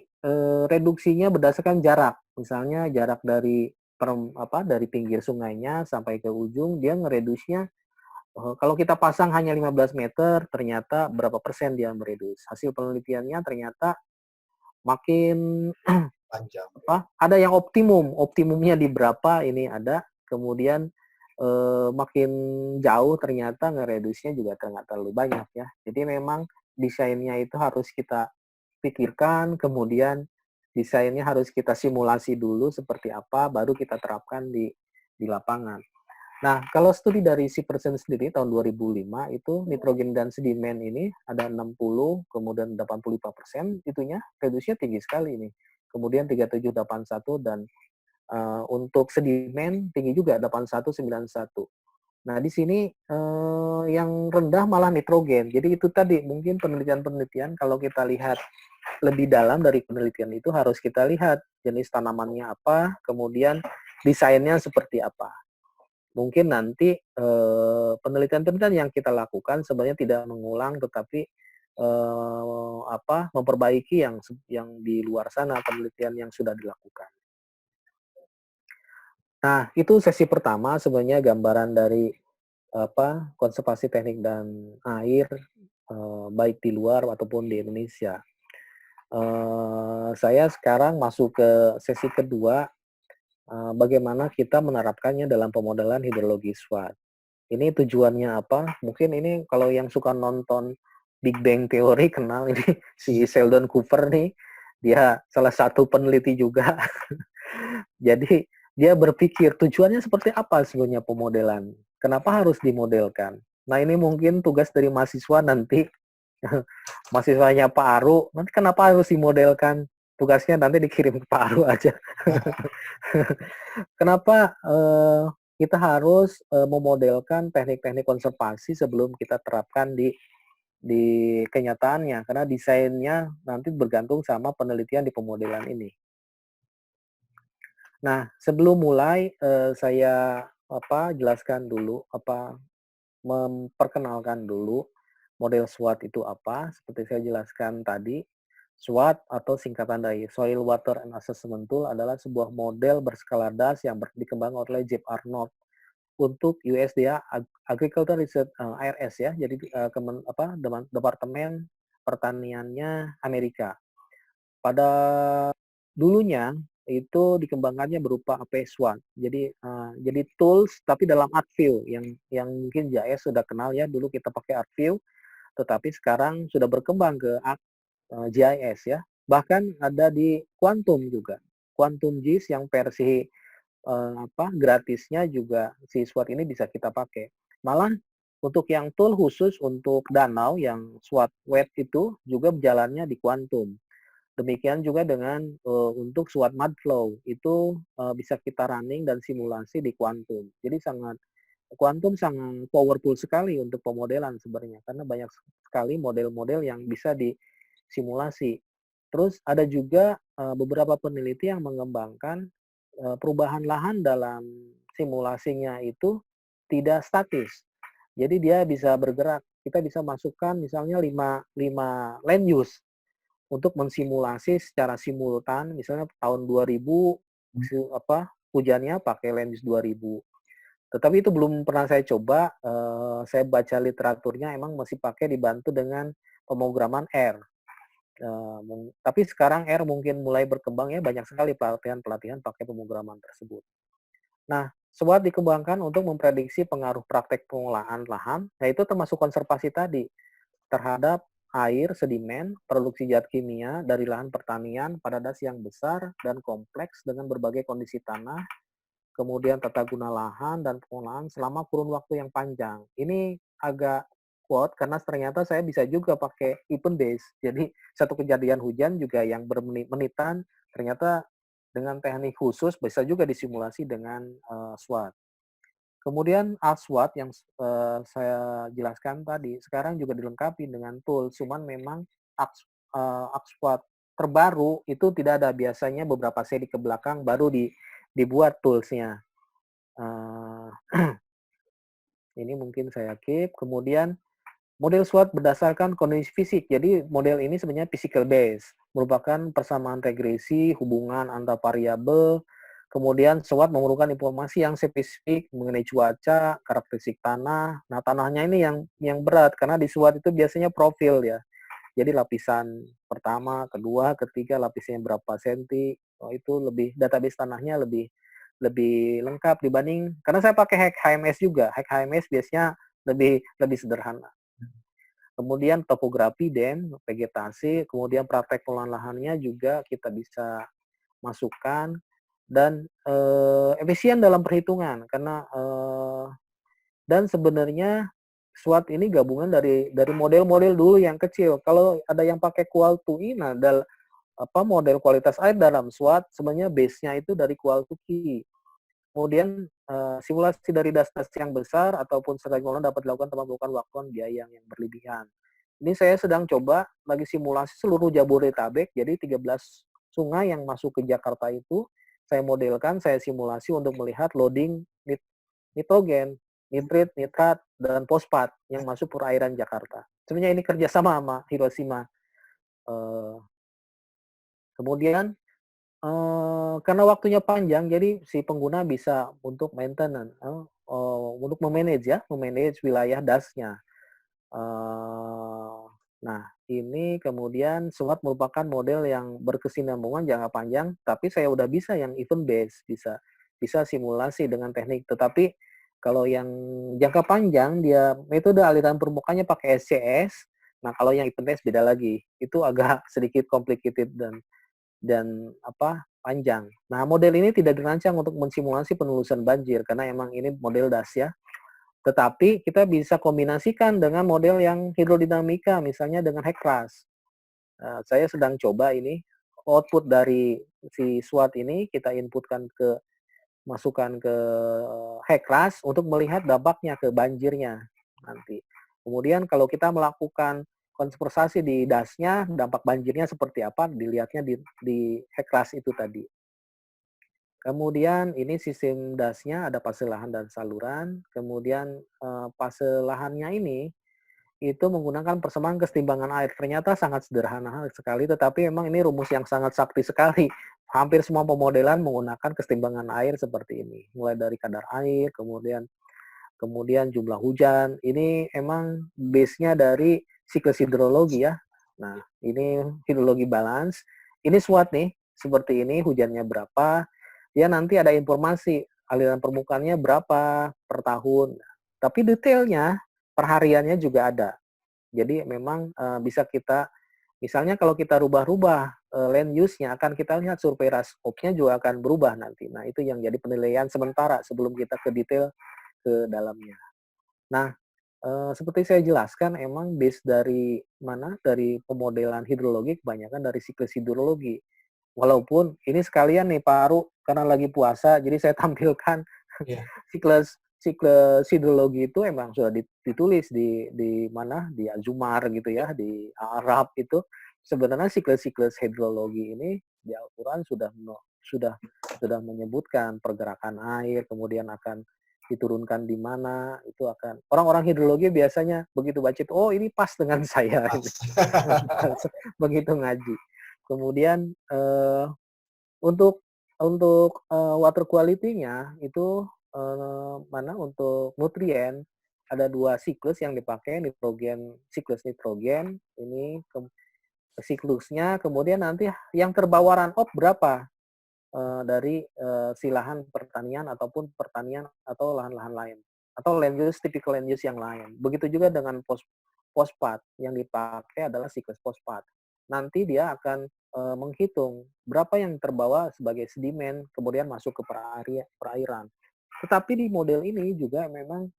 reduksinya berdasarkan jarak. Misalnya jarak dari pinggir sungainya sampai ke ujung, dia ngeredusnya, kalau kita pasang hanya 15 meter, ternyata berapa persen dia meredus. Hasil penelitiannya ternyata makin Panjang. ada yang optimumnya di berapa ini ada, kemudian, makin jauh ternyata ngeredusnya juga nggak terlalu banyak ya. Jadi memang desainnya itu harus kita pikirkan, kemudian desainnya harus kita simulasi dulu seperti apa, baru kita terapkan di lapangan. Nah, kalau studi dari Siversen sendiri tahun 2005 itu nitrogen dan sedimen ini ada 60, kemudian 85% itunya reduksinya tinggi sekali ini. Kemudian 3781 dan untuk sedimen tinggi juga 8191. Nah, di sini yang rendah malah nitrogen. Jadi itu tadi mungkin penelitian-penelitian kalau kita lihat lebih dalam dari penelitian itu harus kita lihat jenis tanamannya apa, kemudian desainnya seperti apa. Mungkin nanti penelitian-penelitian yang kita lakukan sebenarnya tidak mengulang, tetapi memperbaiki yang di luar sana penelitian yang sudah dilakukan. Nah, itu sesi pertama sebenarnya gambaran dari konservasi teknik dan air baik di luar ataupun di Indonesia. Saya sekarang masuk ke sesi kedua, bagaimana kita menerapkannya dalam pemodelan hidrologi SWOT. Ini tujuannya apa? Mungkin ini kalau yang suka nonton Big Bang Theory kenal ini si Sheldon Cooper nih, dia salah satu peneliti juga. Jadi dia berpikir tujuannya seperti apa sebenarnya pemodelan? Kenapa harus dimodelkan? Nah ini mungkin tugas dari mahasiswa nanti, mahasiswanya Pak Aru, nanti kenapa harus dimodelkan? Tugasnya nanti dikirim ke Pak Aru aja. Kenapa kita harus memodelkan teknik-teknik konservasi sebelum kita terapkan di kenyataannya? Karena desainnya nanti bergantung sama penelitian di pemodelan ini. Nah, sebelum mulai saya jelaskan dulu memperkenalkan dulu model SWOT itu apa, seperti saya jelaskan tadi. SWAT atau singkatan dari Soil Water and Assessment Tool adalah sebuah model berskala das yang dikembangkan oleh Jeff Arnold untuk USDA Agriculture Research ARS ya. Jadi Departemen Pertaniannya Amerika. Pada dulunya itu dikembangkannya berupa SWAT. Jadi tools tapi dalam ArcView yang mungkin JS sudah kenal ya. Dulu kita pakai ArcView, tetapi sekarang sudah berkembang ke GIS ya. Bahkan ada di Quantum juga. Quantum GIS yang versi gratisnya juga si SWAT ini bisa kita pakai. Malah untuk yang tool khusus untuk danau yang SWAT web itu juga berjalannya di Quantum. Demikian juga dengan untuk SWAT Mudflow itu bisa kita running dan simulasi di Quantum. Jadi Quantum sangat powerful sekali untuk pemodelan sebenarnya karena banyak sekali model-model yang bisa disimulasi. Terus ada juga beberapa peneliti yang mengembangkan perubahan lahan dalam simulasinya itu tidak statis. Jadi dia bisa bergerak. Kita bisa masukkan misalnya 5 land use untuk mensimulasi secara simultan, misalnya tahun 2000 hujannya pakai land use 2000. Tetapi itu belum pernah saya coba. Saya baca literaturnya emang masih pakai dibantu dengan pemrograman R. Tapi sekarang R mungkin mulai berkembang ya, banyak sekali pelatihan-pelatihan pakai pemrograman tersebut. Nah, SWOT dikembangkan untuk memprediksi pengaruh praktek pengolahan lahan, yaitu termasuk konservasi tadi, terhadap air, sedimen, produksi zat kimia dari lahan pertanian pada das yang besar dan kompleks dengan berbagai kondisi tanah, kemudian tata guna lahan dan pengolahan selama kurun waktu yang panjang. Ini agak quote karena ternyata saya bisa juga pakai event base. Jadi satu kejadian hujan juga yang bermenit-menitan ternyata dengan teknik khusus bisa juga disimulasi dengan SWOT. Kemudian ASWOT yang saya jelaskan tadi sekarang juga dilengkapi dengan tool, cuman memang ASWOT terbaru itu tidak ada, biasanya beberapa seri ke belakang baru dibuat toolsnya. Ini mungkin saya keep. Kemudian model SWOT berdasarkan kondisi fisik. Jadi model ini sebenarnya physical base, merupakan persamaan regresi, hubungan antar variabel. Kemudian SWOT memerlukan informasi yang spesifik mengenai cuaca, karakteristik tanah. Nah, tanahnya ini yang berat karena di SWOT itu biasanya profil ya. Jadi lapisan pertama, kedua, ketiga lapisnya berapa senti. Oh, itu lebih database tanahnya lebih lebih lengkap dibanding karena saya pakai hack HMS juga. Hack HMS biasanya lebih sederhana. Kemudian topografi dan vegetasi, kemudian praktek pengolahan lahannya juga kita bisa masukkan dan efisien dalam perhitungan karena dan sebenarnya SWOT ini gabungan dari model-model dulu yang kecil. Kalau ada yang pakai Qual2i, nah model kualitas air dalam SWOT sebenarnya base-nya itu dari Qual2ki. Kemudian simulasi dari das-das yang besar ataupun sering dapat dilakukan tanpa memakan waktu dan biaya yang berlebihan. Ini saya sedang coba lagi simulasi seluruh Jabodetabek, jadi 13 sungai yang masuk ke Jakarta itu saya modelkan, saya simulasi untuk melihat loading nitrogen, nitrit, nitrat, dan fosfat yang masuk perairan Jakarta. Sebenarnya ini kerjasama sama Hiroshima. Kemudian karena waktunya panjang, jadi si pengguna bisa untuk maintenance, untuk memanage wilayah das-nya. Nah, ini kemudian SWOT merupakan model yang berkesinambungan jangka panjang, tapi saya udah bisa yang event based, bisa simulasi dengan teknik. Tetapi kalau yang jangka panjang, dia metode aliran permukaannya pakai SCS. Nah, kalau yang event based beda lagi. Itu agak sedikit complicated dan panjang. Nah, model ini tidak dirancang untuk mensimulasi penelusuran banjir karena emang ini model das ya. Tetapi kita bisa kombinasikan dengan model yang hidrodinamika, misalnya dengan HEC-RAS. Saya sedang coba ini output dari si SWOT ini kita masukkan ke HEC-RAS untuk melihat dampaknya ke banjirnya nanti. Kemudian kalau kita melakukan konversasi di das-nya, dampak banjirnya seperti apa, dilihatnya di HEC-RAS itu tadi. Kemudian ini sistem das-nya ada fase lahan dan saluran. Kemudian fase lahannya ini itu menggunakan persamaan kesetimbangan air. Ternyata sangat sederhana sekali, tetapi memang ini rumus yang sangat sakti sekali. Hampir semua pemodelan menggunakan kesetimbangan air seperti ini. Mulai dari kadar air, kemudian jumlah hujan. Ini emang base-nya dari siklus hidrologi ya. Nah, ini hidrologi balance. Ini SWOT nih, seperti ini, hujannya berapa. Ya nanti ada informasi, aliran permukaannya berapa per tahun. Tapi detailnya, perhariannya juga ada. Jadi memang bisa kita, misalnya kalau kita rubah-rubah land use-nya, akan kita lihat survei raskopnya juga akan berubah nanti. Nah, itu yang jadi penilaian sementara sebelum kita ke detail ke dalamnya. Nah, seperti saya jelaskan, emang base dari mana? Dari pemodelan hidrologi kebanyakan dari siklus hidrologi. Walaupun ini sekalian nih Pak Aru, karena lagi puasa, jadi saya tampilkan Iya. siklus siklus hidrologi itu emang sudah ditulis di mana? Di Azumar gitu ya, di Arab itu. Sebenarnya siklus-siklus hidrologi ini di Al-Quran sudah sudah menyebutkan pergerakan air, kemudian akan diturunkan di mana, itu akan orang-orang hidrologi biasanya begitu baca itu, oh ini pas dengan saya Pas. ini. Begitu ngaji. Kemudian untuk water quality-nya itu mana untuk nutrien ada 2 siklus yang dipakai, siklus nitrogen ini siklusnya, kemudian nanti yang terbawa runoff berapa dari si lahan pertanian ataupun pertanian atau lahan-lahan lain atau land use, typical land use yang lain. Begitu juga dengan fosfat yang dipakai adalah siklus fosfat. Nanti dia akan menghitung berapa yang terbawa sebagai sedimen kemudian masuk ke perairan. Tetapi di model ini juga memang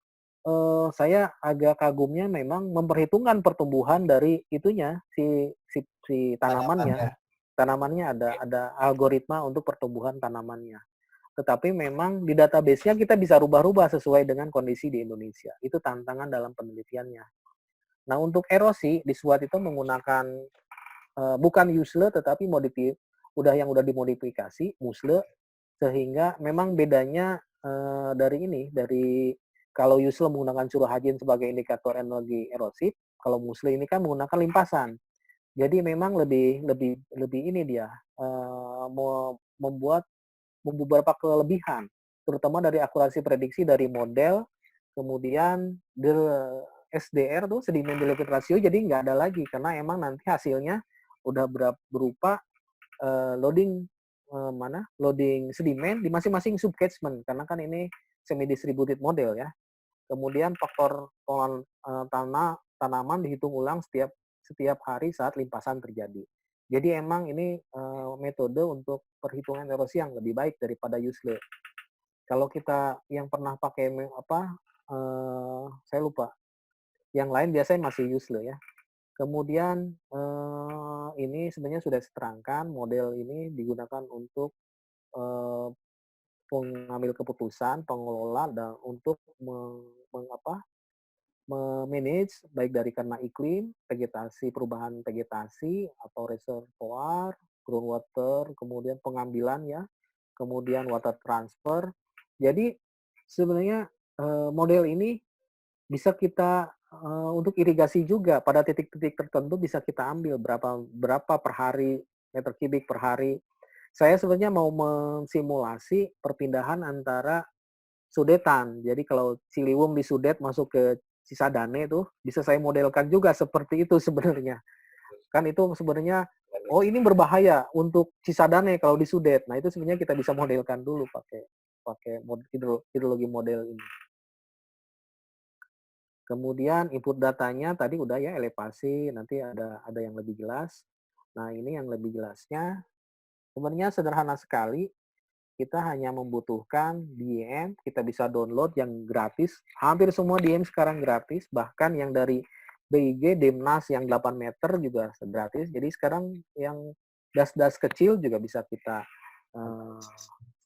saya agak kagumnya memang memperhitungkan pertumbuhan dari itunya si tanamannya. Tanamannya. Tanamannya ada algoritma untuk pertumbuhan tanamannya. Tetapi memang di database-nya kita bisa rubah-rubah sesuai dengan kondisi di Indonesia. Itu tantangan dalam penelitiannya. Nah, untuk erosi di SWOT itu menggunakan bukan USLE tetapi udah dimodifikasi MUSLE, sehingga memang bedanya dari kalau USLE menggunakan curah hajin sebagai indikator energi erosif, kalau MUSLE ini kan menggunakan limpasan. Jadi memang lebih ini dia membuat beberapa kelebihan, terutama dari akurasi prediksi dari model, kemudian SDR tuh sedimen delivery ratio jadi nggak ada lagi karena emang nanti hasilnya udah berupa loading loading sedimen di masing-masing subcatchment karena kan ini semi distributed model ya. Kemudian faktor tanaman dihitung ulang setiap hari saat limpasan terjadi. Jadi emang ini metode untuk perhitungan erosi yang lebih baik daripada USLE. Kalau kita yang pernah pakai saya lupa. Yang lain biasanya masih USLE ya. Kemudian ini sebenarnya sudah diterangkan model ini digunakan untuk pengambil keputusan, pengelola dan untuk memanage baik dari karena iklim, perubahan vegetasi atau reservoir, groundwater, kemudian pengambilan ya, kemudian water transfer. Jadi sebenarnya model ini bisa kita untuk irigasi juga pada titik-titik tertentu bisa kita ambil berapa per hari meter kubik per hari. Saya sebenarnya mau mensimulasi perpindahan antara sudetan. Jadi kalau Ciliwung di Sudet masuk ke Cisadane itu bisa saya modelkan juga seperti itu sebenarnya. Kan itu sebenarnya oh ini berbahaya untuk Cisadane kalau di Sudet. Nah, itu sebenarnya kita bisa modelkan dulu pakai hidrologi model ini. Kemudian input datanya tadi udah ya elevasi, nanti ada yang lebih jelas. Nah, ini yang lebih jelasnya sebenarnya sederhana sekali. Kita hanya membutuhkan DM, kita bisa download yang gratis. Hampir semua DM sekarang gratis, bahkan yang dari BIG, Demnas yang 8 meter juga gratis. Jadi sekarang yang das-das kecil juga bisa kita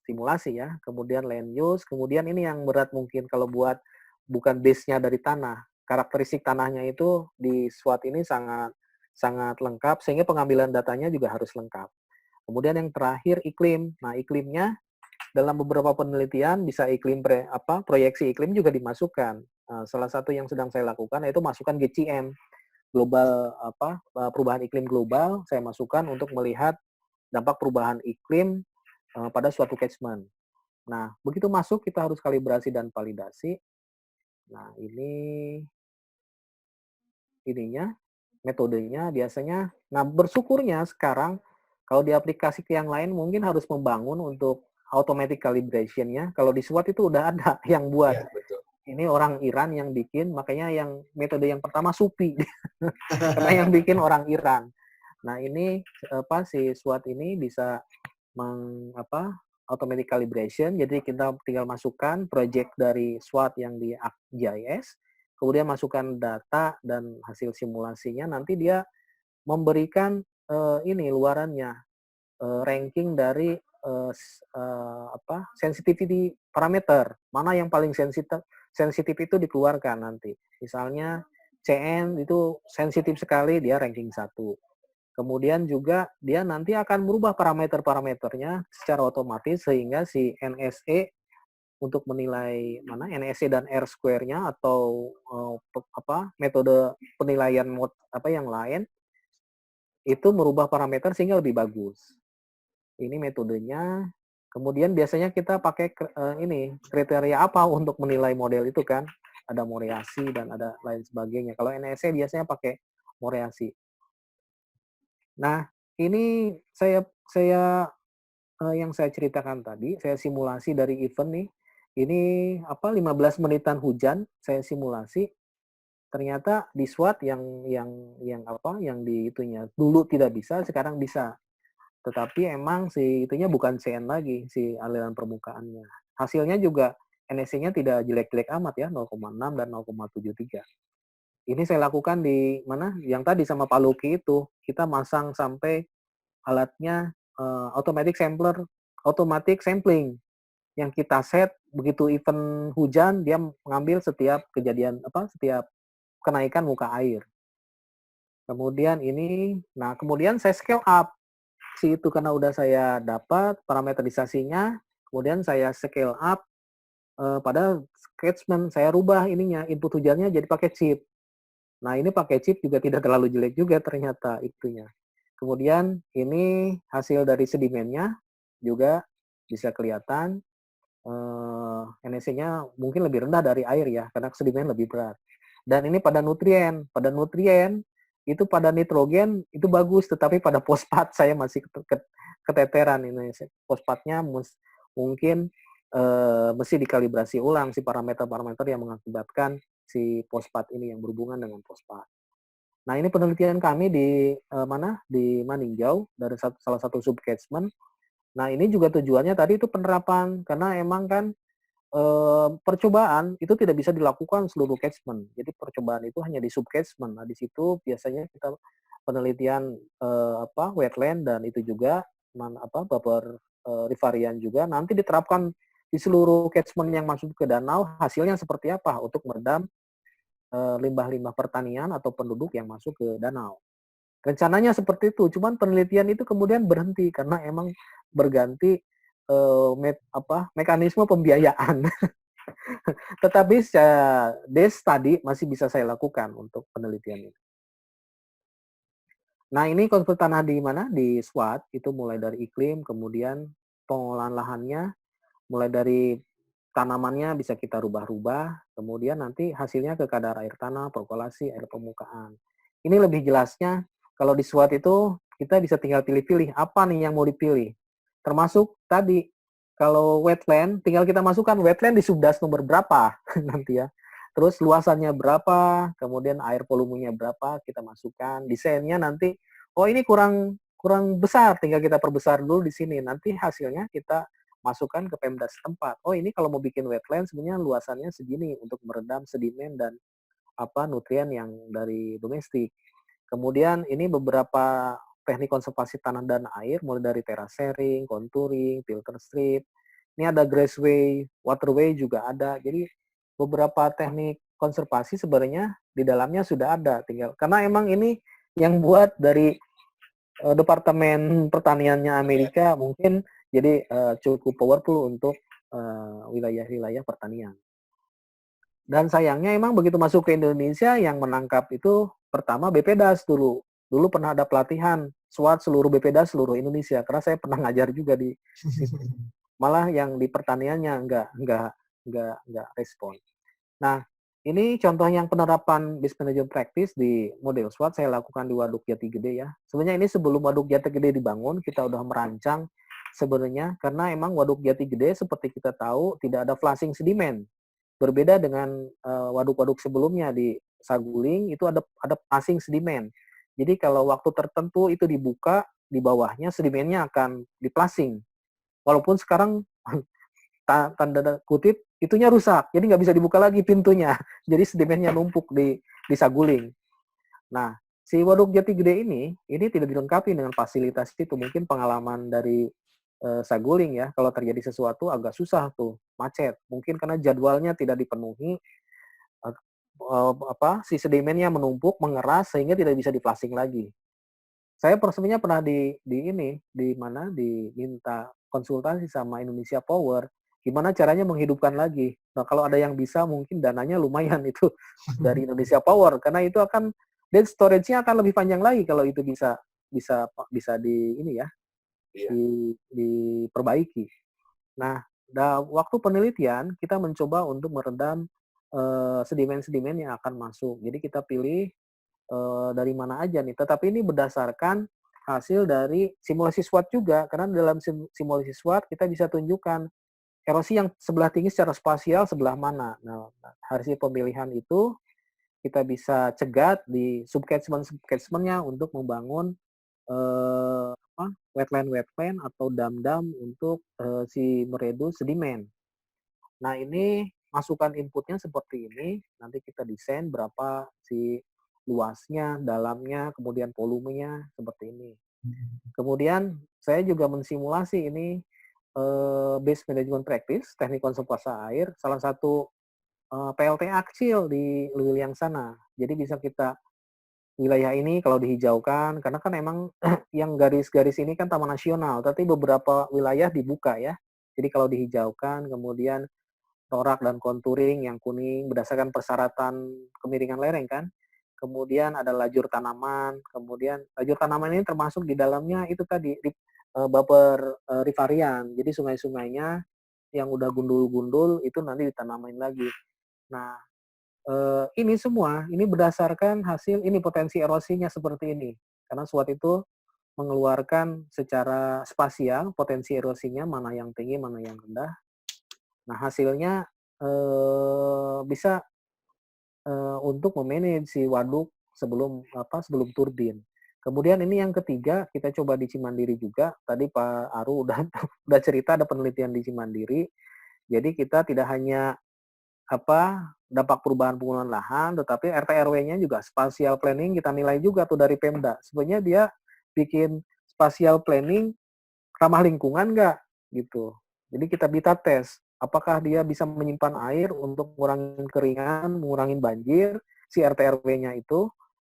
simulasi ya. Kemudian land use, kemudian ini yang berat mungkin kalau buat bukan base-nya dari tanah. Karakteristik tanahnya itu di SWOT ini sangat lengkap, sehingga pengambilan datanya juga harus lengkap. Kemudian yang terakhir iklim. Nah, iklimnya dalam beberapa penelitian bisa proyeksi iklim juga dimasukkan. Salah satu yang sedang saya lakukan yaitu masukkan GCM, global perubahan iklim global, saya masukkan untuk melihat dampak perubahan iklim pada suatu catchment. Nah, begitu masuk kita harus kalibrasi dan validasi. Nah, ininya metodenya biasanya. Nah, bersyukurnya sekarang kalau di aplikasi yang lain mungkin harus membangun untuk automatic calibration-nya. Kalau di SWOT itu udah ada yang buat. Ya, betul. Ini orang Iran yang bikin, makanya yang metode yang pertama SUPI. Karena yang bikin orang Iran. Nah, ini si SWOT ini bisa automatic calibration. Jadi kita tinggal masukkan project dari SWOT yang di ArcGIS, kemudian masukkan data dan hasil simulasinya, nanti dia memberikan luarannya, ranking dari sensitivity parameter, mana yang paling sensitif itu dikeluarkan nanti. Misalnya CN itu sensitif sekali, dia ranking 1. Kemudian juga dia nanti akan merubah parameter-parameternya secara otomatis sehingga si NSE untuk menilai mana NSE dan R square-nya atau metode penilaian yang lain itu merubah parameter sehingga lebih bagus. Ini metodenya. Kemudian biasanya kita pakai kriteria apa untuk menilai model itu kan? Ada Moriarty dan ada lain sebagainya. Kalau NSE biasanya pakai Moriarty. Nah, ini yang saya ceritakan tadi, saya simulasi dari event nih. Ini 15 menitan hujan saya simulasi. Ternyata di SWOT yang di itunya dulu tidak bisa, sekarang bisa. Tetapi emang si itunya bukan CN lagi, si aliran permukaannya. Hasilnya juga NSC-nya tidak jelek-jelek amat ya, 0,6 dan 0,73. Ini saya lakukan di mana? Yang tadi sama Pak Luki itu, kita masang sampai alatnya automatic sampling yang kita set begitu event hujan dia mengambil setiap setiap kenaikan muka air. Kemudian kemudian saya scale up itu karena udah saya dapat parameterisasinya, kemudian saya scale up pada catchment, saya rubah input hujannya jadi pakai chip. Nah, ini pakai chip juga tidak terlalu jelek juga ternyata itunya. Kemudian ini hasil dari sedimennya juga bisa kelihatan NSC-nya mungkin lebih rendah dari air ya, karena sedimen lebih berat. Dan ini pada nutrien itu pada nitrogen itu bagus, tetapi pada fosfat saya masih keteteran ini. Fosfatnya mungkin mesti dikalibrasi ulang si parameter-parameter yang mengakibatkan si fosfat ini yang berhubungan dengan fosfat. Nah, ini penelitian kami di Maninjau dari salah satu subcatchment. Nah, ini juga tujuannya tadi itu penerapan karena emang kan percobaan itu tidak bisa dilakukan seluruh catchment. Jadi percobaan itu hanya di subcatchment. Nah, di situ biasanya kita penelitian wetland dan itu juga buffer rivarian juga nanti diterapkan di seluruh catchment yang masuk ke danau, hasilnya seperti apa untuk meredam limbah-limbah pertanian atau penduduk yang masuk ke danau. Rencananya seperti itu, cuman penelitian itu kemudian berhenti karena emang berganti mekanisme pembiayaan. Tetapi secara DES tadi masih bisa saya lakukan untuk penelitian ini. Nah, ini konsep tanah di mana? Di SWOT, itu mulai dari iklim, kemudian pengolahan lahannya, mulai dari tanamannya bisa kita rubah-rubah, kemudian nanti hasilnya ke kadar air tanah, perkolasi, air permukaan. Ini lebih jelasnya, kalau di SWOT itu kita bisa tinggal pilih-pilih apa nih yang mau dipilih. Termasuk tadi, kalau wetland, tinggal kita masukkan wetland di subdas nomor berapa nanti ya. Terus luasannya berapa, kemudian air volumenya berapa, kita masukkan. Desainnya nanti, oh ini kurang besar, tinggal kita perbesar dulu di sini. Nanti hasilnya kita masukkan ke Pemda setempat. Oh, ini kalau mau bikin wetland sebenarnya luasannya segini untuk meredam sedimen dan nutrien yang dari domestik. Kemudian ini beberapa teknik konservasi tanah dan air mulai dari terracering, contouring, filter strip. Ini ada grassway, waterway juga ada. Jadi beberapa teknik konservasi sebenarnya di dalamnya sudah ada, tinggal karena emang ini yang buat dari Departemen Pertaniannya Amerika mungkin jadi cukup powerful untuk wilayah-wilayah pertanian. Dan sayangnya emang begitu masuk ke Indonesia yang menangkap itu pertama BPDAS dulu. Dulu pernah ada pelatihan SWAT seluruh BPDAS seluruh Indonesia karena saya pernah ngajar juga di situ. Malah yang di pertaniannya nggak respon. Nah, ini contoh yang penerapan Business Management Practice di model SWOT saya lakukan di Waduk Jati Gede ya. Sebenarnya ini sebelum Waduk Jati Gede dibangun, kita udah merancang sebenarnya karena emang Waduk Jati Gede seperti kita tahu tidak ada flushing sedimen. Berbeda dengan waduk-waduk sebelumnya di Saguling itu ada flushing sedimen. Jadi kalau waktu tertentu itu dibuka, di bawahnya sedimennya akan di-flushing. Walaupun sekarang tanda kutip itunya rusak, jadi nggak bisa dibuka lagi pintunya. Jadi sedimennya numpuk di Saguling. Nah, si Waduk Jati Gede ini tidak dilengkapi dengan fasilitas itu. Mungkin pengalaman dari Saguling ya, kalau terjadi sesuatu agak susah tuh, macet. Mungkin karena jadwalnya tidak dipenuhi, si sedimennya menumpuk, mengeras sehingga tidak bisa di-flushing lagi. Saya sebenarnya pernah diminta konsultasi sama Indonesia Power, gimana caranya menghidupkan lagi. Nah, kalau ada yang bisa mungkin dananya lumayan itu dari Indonesia Power karena itu akan dan storage-nya akan lebih panjang lagi kalau itu bisa bisa bisa di ini ya, diperbaiki. Nah, waktu penelitian kita mencoba untuk meredam sedimen-sedimen yang akan masuk. Jadi kita pilih dari mana aja nih. Tetapi ini berdasarkan hasil dari simulasi SWOT juga, karena dalam simulasi SWOT kita bisa tunjukkan erosi yang sebelah tinggi secara spasial sebelah mana. Nah, hasil pemilihan itu kita bisa cegat di subcatchment-subcatchment-nya untuk membangun wetland atau dam-dam untuk si meredu sedimen. Nah, ini masukan inputnya seperti ini. Nanti kita desain berapa si luasnya, dalamnya, kemudian volumenya seperti ini. Kemudian saya juga mensimulasi ini base management practice, teknik konservasi air, salah satu PLTA kecil di Lewiliang sana. Jadi bisa kita wilayah ini kalau dihijaukan, karena kan emang yang garis-garis ini kan taman nasional, tapi beberapa wilayah dibuka ya. Jadi kalau dihijaukan, kemudian torak dan contouring yang kuning berdasarkan persyaratan kemiringan lereng kan. Kemudian ada lajur tanaman, kemudian lajur tanaman ini termasuk di dalamnya itu tadi buffer riparian. Jadi sungai-sungainya yang udah gundul-gundul itu nanti ditanamin lagi. Nah, ini semua ini berdasarkan hasil ini potensi erosinya seperti ini. Karena SWOT itu mengeluarkan secara spasial potensi erosinya mana yang tinggi, mana yang rendah. Nah, hasilnya bisa untuk memanage si waduk sebelum turbin. Kemudian ini yang ketiga kita coba di Cimandiri juga. Tadi Pak Aru udah udah cerita ada penelitian di Cimandiri. Jadi kita tidak hanya dampak perubahan penggunaan lahan, tetapi RT RW-nya juga spatial planning kita nilai juga tuh dari Pemda. Sebenarnya dia bikin spatial planning ramah lingkungan nggak gitu. Jadi kita beta tes apakah dia bisa menyimpan air untuk mengurangi keringan, mengurangi banjir si RT RW-nya itu.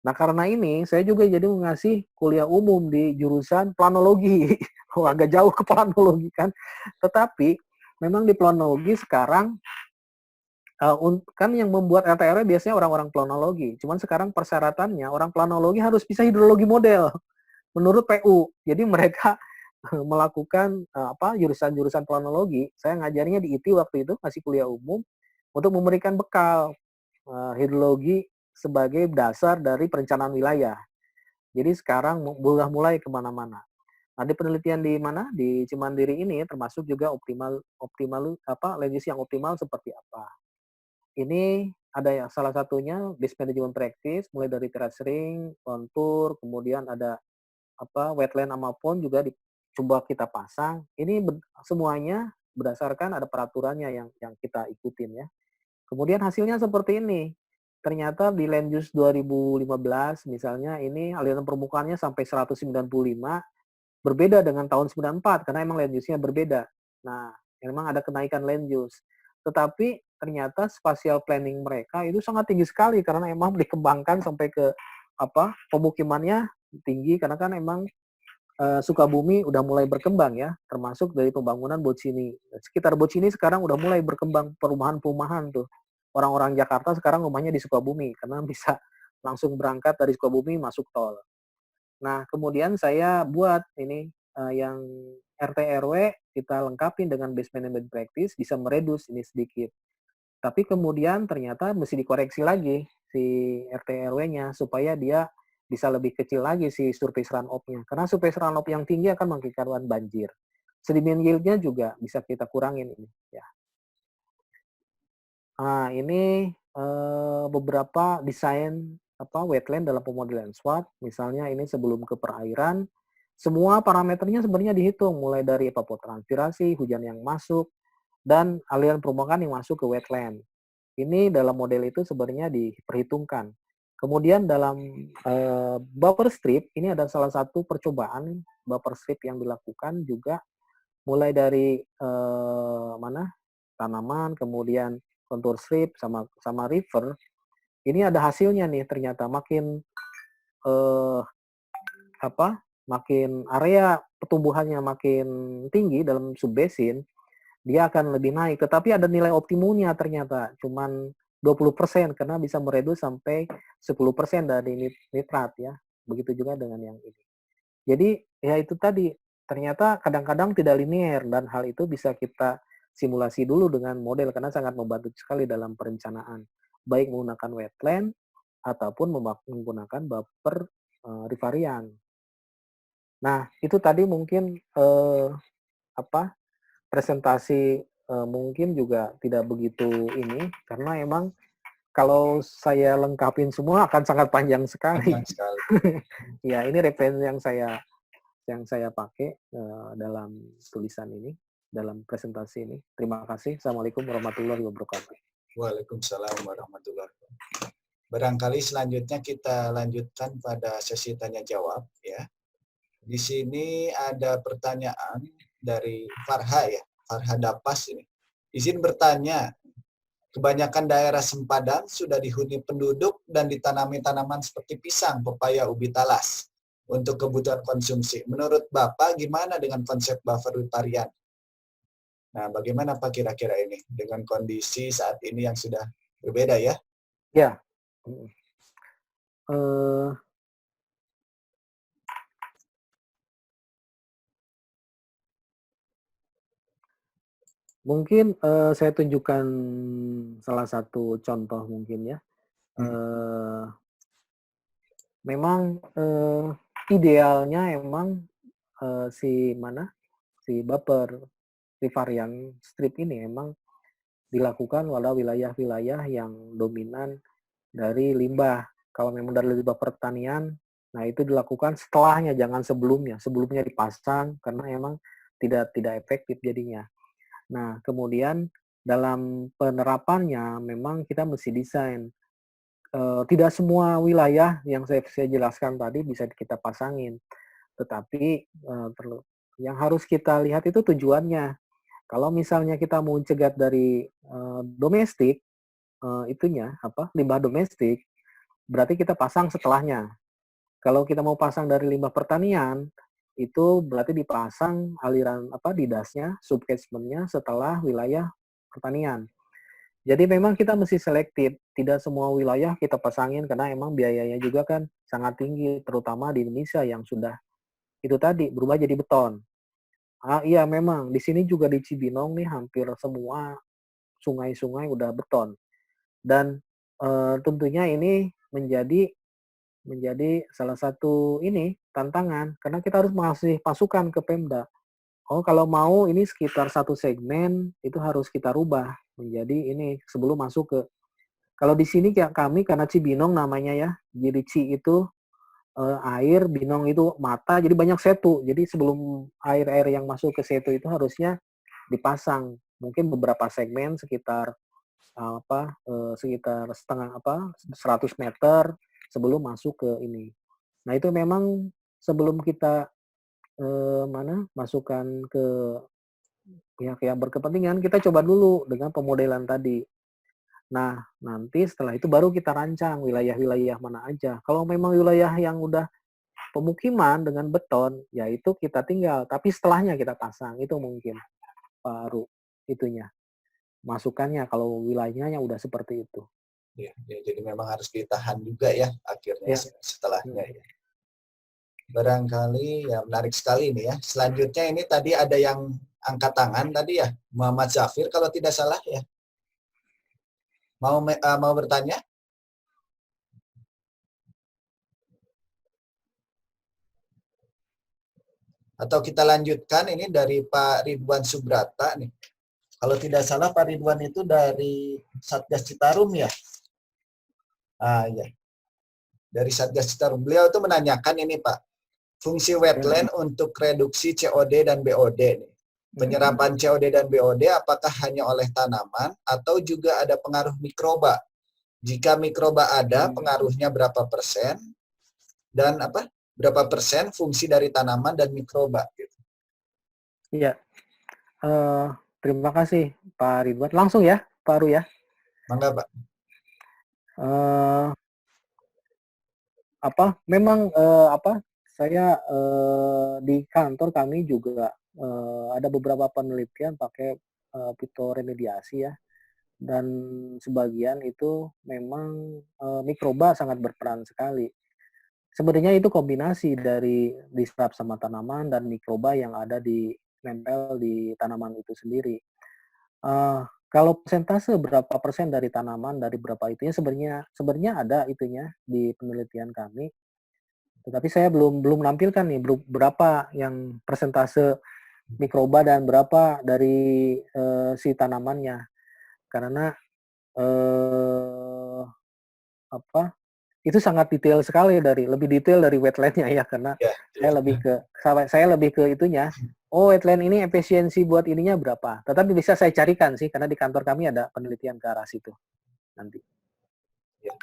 Nah, karena ini saya juga jadi mengasih kuliah umum di jurusan planologi. Oh, agak jauh ke planologi kan. Tetapi memang di planologi sekarang kan yang membuat RT RW biasanya orang-orang planologi. Cuman sekarang persyaratannya orang planologi harus bisa hidrologi model menurut PU. Jadi mereka melakukan jurusan-jurusan planologi. Saya ngajarnya di IT waktu itu masih kuliah umum untuk memberikan bekal hidrologi sebagai dasar dari perencanaan wilayah. Jadi sekarang sudah mulai kemana-mana. Nah, di penelitian di mana di Cimandiri ini termasuk juga land use yang optimal seperti apa. Ini ada yang salah satunya base management practice mulai dari terracing, kontur, kemudian ada wetland sama pond juga coba kita pasang. Ini semuanya berdasarkan ada peraturannya yang kita ikutin ya. Kemudian hasilnya seperti ini. Ternyata di Land Use 2015 misalnya ini aliran permukaannya sampai 195 berbeda dengan tahun 94 karena emang land use-nya berbeda. Nah, memang ada kenaikan land use. Tetapi ternyata spatial planning mereka itu sangat tinggi sekali karena emang dikembangkan sampai ke pemukimannya tinggi karena kan emang Sukabumi udah mulai berkembang ya, termasuk dari pembangunan Bocini. Sekitar Bocini sekarang udah mulai berkembang perumahan-perumahan tuh. orang-orang Jakarta sekarang rumahnya di Sukabumi karena bisa langsung berangkat dari Sukabumi masuk tol. Nah, kemudian saya buat ini yang RT RW kita lengkapi dengan base management practice bisa meredus ini sedikit. Tapi kemudian ternyata mesti dikoreksi lagi si RT RW-nya supaya dia bisa lebih kecil lagi si surface runoff-nya. Karena surface runoff yang tinggi akan mengakibatkan banjir. Sedimen yield-nya juga bisa kita kurangin ini ya. Nah, ini beberapa desain wetland dalam pemodelan SWOT. Misalnya ini sebelum ke perairan, semua parameternya sebenarnya dihitung mulai dari evapotranspirasi, hujan yang masuk, dan aliran permukaan yang masuk ke wetland. Ini dalam model itu sebenarnya diperhitungkan. Kemudian dalam buffer strip, ini ada salah satu percobaan buffer strip yang dilakukan juga mulai dari tanaman, kemudian contour strip sama river. Ini ada hasilnya nih ternyata makin eh, makin area pertumbuhannya makin tinggi dalam subbasin, dia akan lebih naik. Tetapi ada nilai optimumnya ternyata, cuman 20% karena bisa meredus sampai 10% dari nitrat ya. Begitu juga dengan yang ini. Jadi ya itu tadi, ternyata kadang-kadang tidak linear dan hal itu bisa kita simulasi dulu dengan model karena sangat membantu sekali dalam perencanaan. Baik menggunakan wetland ataupun menggunakan buffer rivarian. Nah, itu tadi mungkin presentasi mungkin juga tidak begitu ini karena emang kalau saya lengkapin semua akan sangat panjang sekali. Panjang sekali. Ya, ini referensi yang saya pakai dalam tulisan ini, dalam presentasi ini. Terima kasih. Assalamualaikum warahmatullahi wabarakatuh. Waalaikumsalam warahmatullahi wabarakatuh. Barangkali selanjutnya kita lanjutkan pada sesi tanya jawab ya. Di sini ada pertanyaan dari Farha ya, Farha Dapas ini. Izin bertanya, kebanyakan daerah sempadan sudah dihuni penduduk dan ditanami tanaman seperti pisang, pepaya, ubi talas untuk kebutuhan konsumsi. Menurut Bapak, gimana dengan konsep buffer riparian? Nah, bagaimana Pak kira-kira ini dengan kondisi saat ini yang sudah berbeda ya? Ya. Uh, Mungkin saya tunjukkan salah satu contoh mungkin ya. Memang idealnya emang si buffer rivarian strip ini emang dilakukan pada wilayah-wilayah yang dominan dari limbah. Kalau memang dari limbah pertanian, nah itu dilakukan setelahnya, jangan sebelumnya. Sebelumnya dipasang karena emang tidak efektif jadinya. Nah, kemudian dalam penerapannya memang kita mesti desain. Tidak semua wilayah yang saya jelaskan tadi bisa kita pasangin. Tetapi yang harus kita lihat itu tujuannya. Kalau misalnya kita mau cegat dari domestik, limbah domestik, berarti kita pasang setelahnya. Kalau kita mau pasang dari limbah pertanian, itu berarti dipasang aliran didasnya, subcatchment-nya setelah wilayah pertanian. Jadi memang kita mesti selektif, tidak semua wilayah kita pasangin karena emang biayanya juga kan sangat tinggi, terutama di Indonesia yang sudah itu tadi berubah jadi beton. Iya memang di sini juga di Cibinong nih hampir semua sungai-sungai udah beton. Dan tentunya ini menjadi salah satu ini tantangan karena kita harus mengasih pasukan ke Pemda. Oh, kalau mau ini sekitar satu segmen itu harus kita rubah menjadi ini sebelum masuk ke. Kalau di sini kayak kami karena Cibinong namanya ya, jadi Ci itu air, Binong itu mata, jadi banyak setu. Jadi sebelum air-air yang masuk ke setu itu harusnya dipasang mungkin beberapa segmen sekitar sekitar 100 meter sebelum masuk ke ini. Nah itu memang sebelum kita masukkan ke pihak yang berkepentingan, kita coba dulu dengan pemodelan tadi. Nah, nanti setelah itu baru kita rancang wilayah-wilayah mana aja. Kalau memang wilayah yang udah pemukiman dengan beton, ya itu kita tinggal. Tapi setelahnya kita pasang, itu mungkin baru itunya. masukannya kalau wilayahnya udah seperti itu. Ya, jadi memang harus ditahan juga ya akhirnya Ya. setelahnya ya. Barangkali ya menarik sekali ini ya. Selanjutnya ini tadi ada yang angkat tangan tadi ya, Muhammad Zafir kalau tidak salah ya. Mau bertanya? Atau kita lanjutkan ini dari Pak Ridwan Subrata nih. Kalau tidak salah Pak Ridwan itu dari Satgas Citarum ya. Ah ya. Dari Satgas Citarum. Beliau itu menanyakan ini Pak, fungsi wetland untuk reduksi COD dan BOD nih. Penyerapan COD dan BOD apakah hanya oleh tanaman atau juga ada pengaruh mikroba? Jika mikroba ada, pengaruhnya berapa persen? Dan berapa persen fungsi dari tanaman dan mikroba? Gitu. Iya. Terima kasih Pak Ridwan. Langsung ya, Pak Aru ya. Mangga Pak. Memang saya di kantor kami juga ada beberapa penelitian pakai fitoremediasi ya, dan sebagian itu memang mikroba sangat berperan sekali. Sebenarnya itu kombinasi dari diserap sama tanaman dan mikroba yang ada di nempel di tanaman itu sendiri. Kalau persentase berapa persen dari tanaman dari berapa itunya sebenarnya ada itunya di penelitian kami. Tetapi saya belum nampilkan nih berapa yang persentase mikroba dan berapa dari si tanamannya. Karena itu sangat detail sekali lebih detail dari wetland-nya ya, karena saya lebih ke itunya. Oh, wetland ini efisiensi buat ininya berapa? Tetapi bisa saya carikan sih, karena di kantor kami ada penelitian ke arah situ nanti. Ya.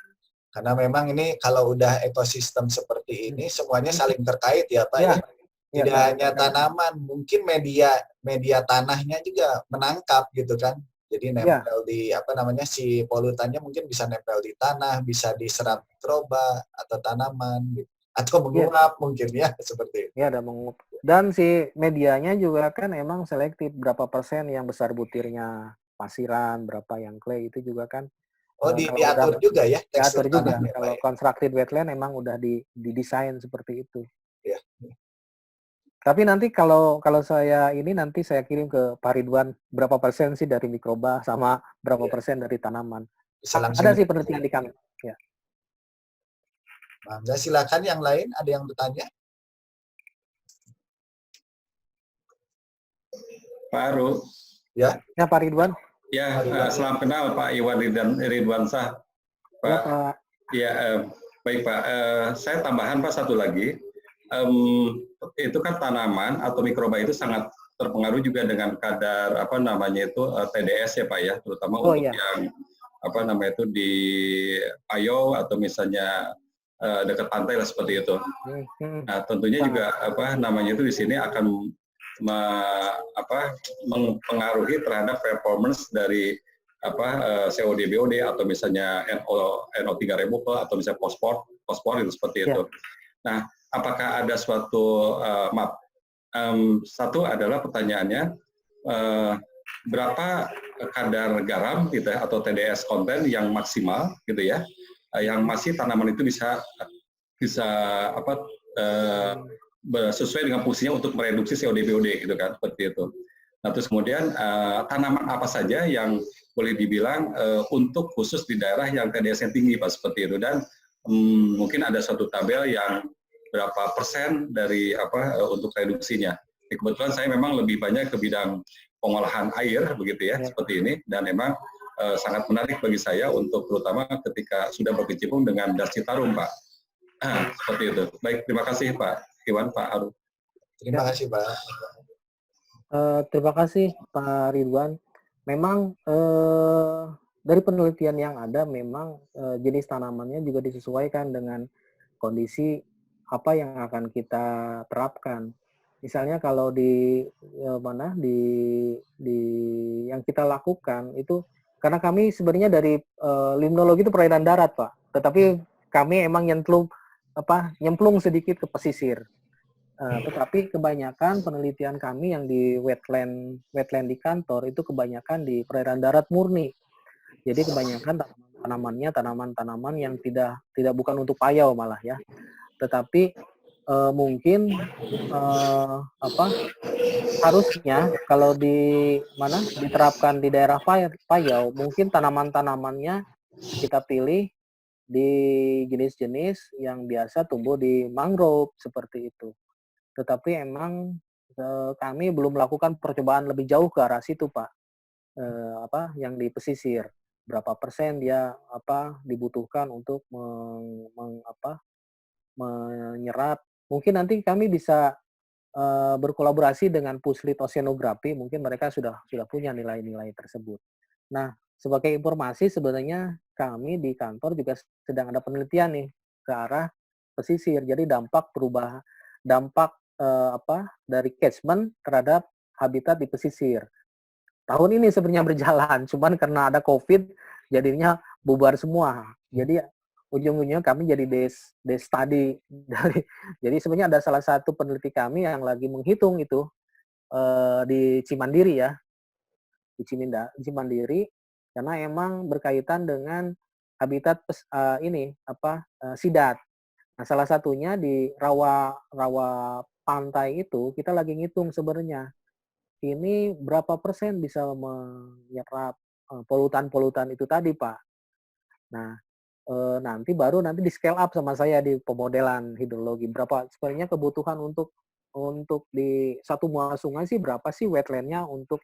Karena memang ini kalau udah ekosistem seperti ini semuanya saling terkait ya Pak ya. Tidak hanya tanaman, mungkin media tanahnya juga menangkap gitu kan. Jadi nempel di si polutannya mungkin bisa nempel di tanah, bisa diserap mikroba atau tanaman gitu. Atau menguap mungkin ya seperti itu. Ya, ada menguap. Dan si medianya juga kan emang selektif, berapa persen yang besar butirnya pasiran, berapa yang clay, itu juga kan. Diatur juga ya tekstur diatur juga. tanahnya. Kalau constructed wetland emang udah didesain seperti itu. Ya. Tapi nanti kalau saya nanti saya kirim ke Pak Ridwan berapa persen sih dari mikroba sama berapa persen dari tanaman. Ada sih penelitian di kami. Ya. Nah, silakan yang lain, ada yang bertanya? Pak Aru. Ya. Ya Pak Ridwan. Ya, salam kenal Pak Iwan Ridwansyah. Pak. Ya Pak. Ya, baik Pak. Saya tambahan Pak satu lagi. Itu kan tanaman atau mikroba itu sangat terpengaruh juga dengan kadar TDS ya Pak ya, terutama untuk yang di Payo atau misalnya dekat pantai lah seperti itu. Nah, tentunya juga itu di sini akan mempengaruhi terhadap performance dari COD BOD atau misalnya NO3 removal atau misalnya fosfor itu seperti itu. Nah, apakah ada suatu satu adalah pertanyaannya berapa kadar garam gitu ya, atau TDS konten yang maksimal gitu ya, yang masih tanaman itu bisa sesuai dengan fungsinya untuk mereduksi COD BOD gitu kan, seperti itu. Nah, terus kemudian tanaman apa saja yang boleh dibilang untuk khusus di daerah yang TDS-nya tinggi Pak, seperti itu, dan mungkin ada satu tabel yang berapa persen dari untuk reduksinya. Kebetulan saya memang lebih banyak ke bidang pengolahan air begitu ya, seperti ini, dan memang sangat menarik bagi saya untuk terutama ketika sudah berkecimpung dengan Das Citarum Pak. Seperti itu. Baik, terima kasih Pak Iwan, Pak Aru. Terima kasih Pak. Terima kasih Pak Ridwan. Memang dari penelitian yang ada memang jenis tanamannya juga disesuaikan dengan kondisi apa yang akan kita terapkan. Misalnya kalau di yang kita lakukan itu, karena kami sebenarnya dari limnologi itu perairan darat Pak, tetapi kami emang nyemplung sedikit ke pesisir. Tetapi kebanyakan penelitian kami yang di wetland di kantor itu kebanyakan di perairan darat murni. Jadi kebanyakan tanamannya tanaman-tanaman yang tidak bukan untuk payau malah ya. Tetapi mungkin harusnya kalau diterapkan di daerah payau, mungkin tanaman-tanamannya kita pilih di jenis-jenis yang biasa tumbuh di mangrove seperti itu. Tetapi emang kami belum melakukan percobaan lebih jauh ke arah situ, Pak. Yang di pesisir. Berapa persen dia dibutuhkan untuk menyerap. Mungkin nanti kami bisa berkolaborasi dengan Puslit Oceanografi, mungkin mereka sudah punya nilai-nilai tersebut. Nah, sebagai informasi sebenarnya kami di kantor juga sedang ada penelitian nih ke arah pesisir. Jadi dampak dari catchment terhadap habitat di pesisir. Tahun ini sebenarnya berjalan, cuman karena ada COVID jadinya bubar semua. Jadi ujung-ujungnya kami jadi desk study jadi sebenarnya ada salah satu peneliti kami yang lagi menghitung itu di Cimandiri ya, di Cimandiri, karena emang berkaitan dengan habitat sidat. Nah, salah satunya di rawa pantai itu kita lagi ngitung sebenarnya ini berapa persen bisa menyerap polutan-polutan itu tadi, Pak. Nah, nanti di scale up sama saya di pemodelan hidrologi. Berapa sebenarnya kebutuhan untuk di satu muara sungai sih berapa sih wetland-nya untuk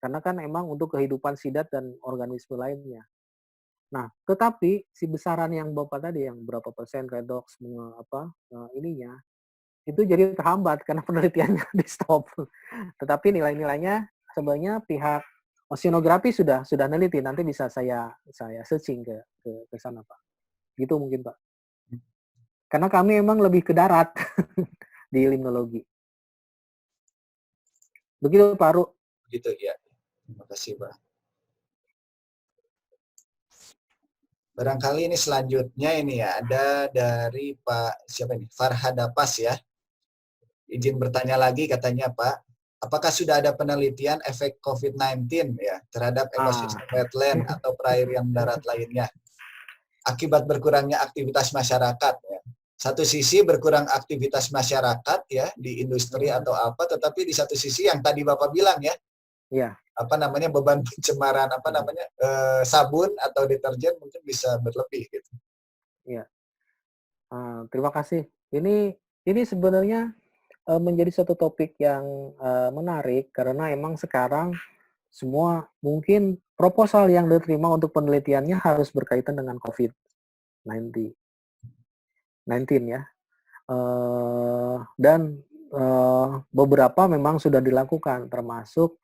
karena kan emang untuk kehidupan sidat dan organisme lainnya. Nah, tetapi si besaran yang Bapak tadi yang berapa persen redox ininya itu jadi terhambat karena penelitiannya di stop. Tetapi nilai-nilainya sebenarnya pihak oceanografi sudah neliti, nanti bisa saya searching ke sana, Pak. Gitu mungkin, Pak. Karena kami emang lebih ke darat di limnologi. Begitu, Pak Ru. Begitu ya. Terima kasih, Pak. Barangkali ini selanjutnya ini ya, ada dari Pak siapa ini? Farhad Apas ya. Izin bertanya lagi katanya, Pak, apakah sudah ada penelitian efek COVID-19 ya terhadap ekosistem wetland atau perairan darat lainnya akibat berkurangnya aktivitas masyarakat ya. Satu sisi berkurang aktivitas masyarakat ya di industri atau apa, tetapi di satu sisi yang tadi Bapak bilang ya, beban pencemaran sabun atau deterjen mungkin bisa berlebih gitu. Iya. Terima kasih. Ini sebenarnya menjadi satu topik yang menarik karena emang sekarang semua mungkin proposal yang diterima untuk penelitiannya harus berkaitan dengan COVID-19 ya. Dan beberapa memang sudah dilakukan, termasuk